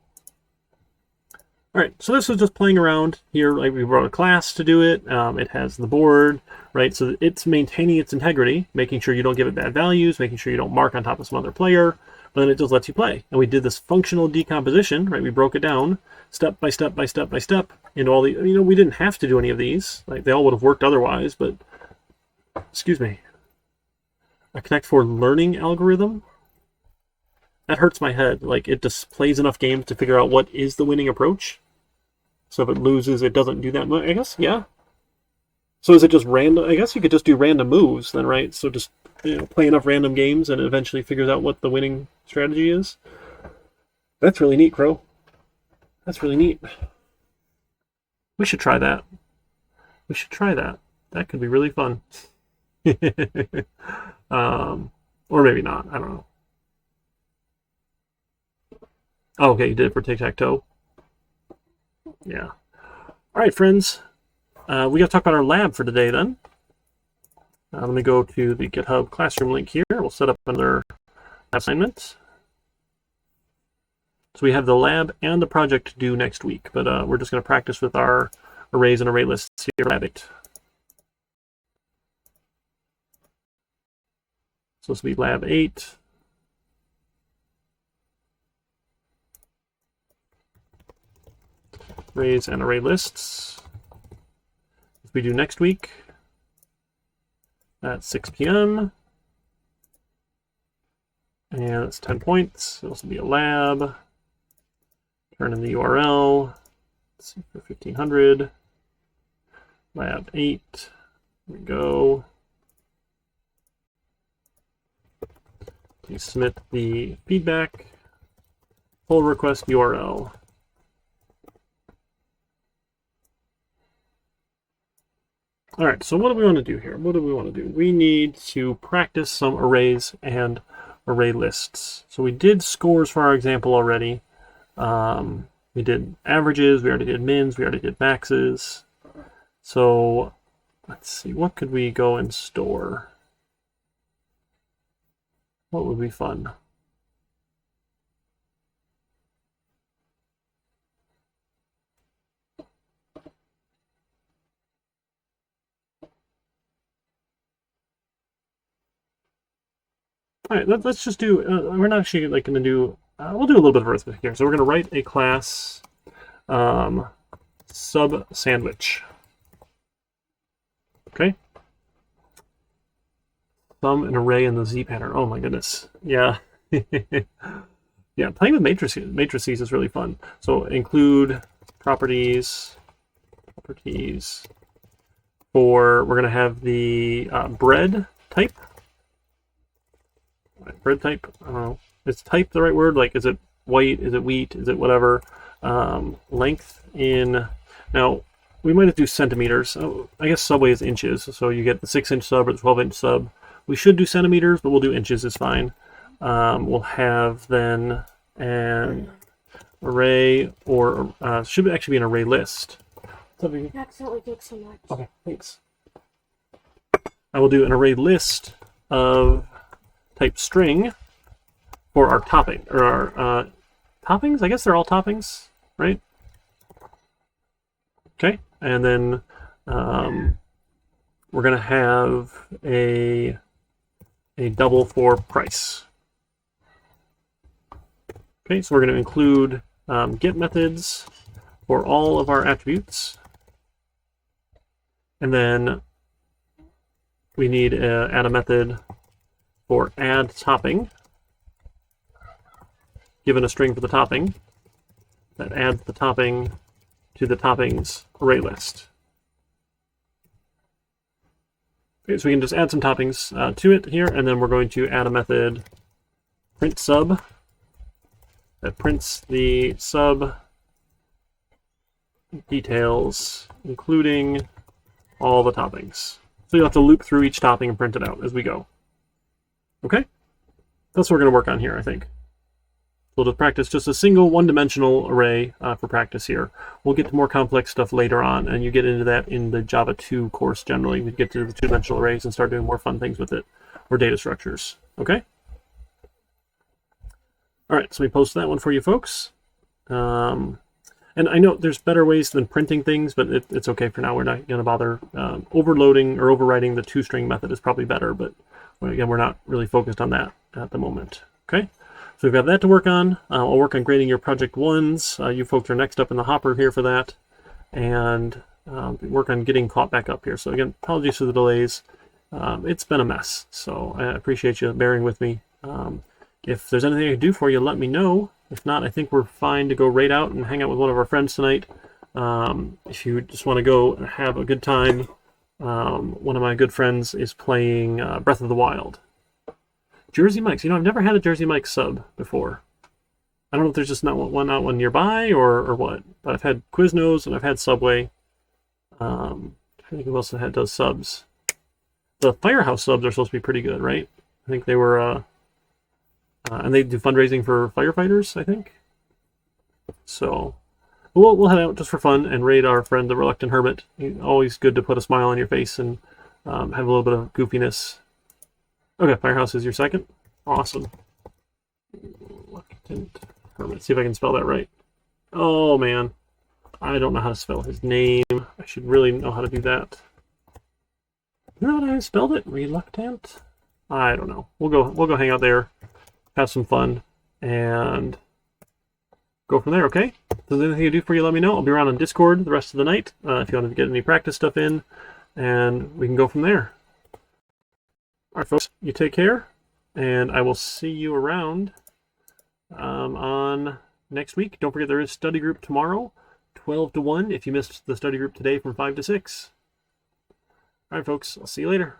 All All right, so this was just playing around here. Like we wrote a class to do it. It has the board, right? So it's maintaining its integrity, making sure you don't give it bad values, making sure you don't mark on top of some other player, but then it just lets you play. And we did this functional decomposition, right? We broke it down step by step by step by step into all the, we didn't have to do any of these. Like they all would have worked otherwise, but, excuse me. A Connect 4 learning algorithm? That hurts my head. Like, it displays enough games to figure out what is the winning approach. So if it loses, it doesn't do that much, I guess? Yeah. So is it just random? I guess you could just do random moves then, right? So just play enough random games and it eventually figures out what the winning strategy is. That's really neat, Crow. That's really neat. We should try that. We should try that. That could be really fun. Or maybe not. I don't know. Oh, okay, you did it for tic-tac-toe. Yeah. All right, friends. We got to talk about our lab for today then. Let me go to the GitHub Classroom link here. We'll set up another assignment. So we have the lab and the project due next week, but we're just going to practice with our arrays and array lists here for Lab 8. So this will be Lab 8. Arrays and array lists. If we do next week at 6 p.m. And that's 10 points. It'll also be a lab. Turn in the URL. Let's see for 1500. Lab 8. Here we go. Please submit the feedback. Pull request URL. All right, so what do we want to do here? What do we want to do? We need to practice some arrays and array lists. So we did scores for our example already. We did averages, we already did mins, we already did maxes. So let's see, what could we go and store? What would be fun? All right, let's just do, we're not actually like going to do, we'll do a little bit of arithmetic here. So we're going to write a class sub sandwich. Okay. Sum an array in the Z pattern. Oh my goodness. Yeah. Yeah, playing with matrices is really fun. So include properties for, we're going to have the bread type. Bread type, I don't know. Is type the right word? Like, is it white? Is it wheat? Is it whatever? Length in, now we might have to do centimeters. Oh, I guess subway is inches. So you get the 6-inch sub or the 12-inch sub. We should do centimeters, but we'll do inches is fine. We'll have then an array, or should actually be an array list. Accidentally took so much. Okay, thanks. I will do an array list of type string for our topping, or our toppings. I guess they're all toppings, right? Okay, and then we're going to have a double for price. Okay, so we're going to include get methods for all of our attributes, and then we need add a method for add topping, given a string for the topping, that adds the topping to the toppings array list. Okay, so we can just add some toppings to it here, and then we're going to add a method print sub that prints the sub details, including all the toppings. So you'll have to loop through each topping and print it out as we go. Okay? That's what we're going to work on here, I think. We'll just practice just a single one-dimensional array for practice here. We'll get to more complex stuff later on, and you get into that in the Java 2 course generally. We get to the two-dimensional arrays and start doing more fun things with it, or data structures. Okay? All right, so we post that one for you folks. And I know there's better ways than printing things, but it's okay for now. We're not going to bother overloading or overwriting. The two-string method is probably better, but again, we're not really focused on that at the moment. Okay, so we've got that to work on. I'll work on grading your project ones. You folks are next up in the hopper here for that, and work on getting caught back up here. So again, apologies for the delays. It's been a mess, so I appreciate you bearing with me. If there's anything I can do for you, let me know. If not, I think we're fine to go right out and hang out with one of our friends tonight. If you just want to go and have a good time, one of my good friends is playing Breath of the Wild. Jersey Mike's. You know, I've never had a Jersey Mike's sub before. I don't know if there's just not one nearby or what, but I've had Quiznos and I've had Subway. I think who else does subs. The Firehouse subs are supposed to be pretty good, right? I think they were... and they do fundraising for firefighters, I think. So we'll head out just for fun and raid our friend the Reluctant Hermit. Always good to put a smile on your face and have a little bit of goofiness. Okay, Firehouse is your second. Awesome. Reluctant Hermit. See if I can spell that right. Oh man, I don't know how to spell his name. I should really know how to do that. You know how I spelled it? Reluctant? I don't know. We'll go hang out there. Have some fun, and go from there, okay? If there's anything to do for you, let me know. I'll be around on Discord the rest of the night if you want to get any practice stuff in, and we can go from there. All right, folks, you take care, and I will see you around on next week. Don't forget there is study group tomorrow, 12 to 1, if you missed the study group today from 5 to 6. All right, folks, I'll see you later.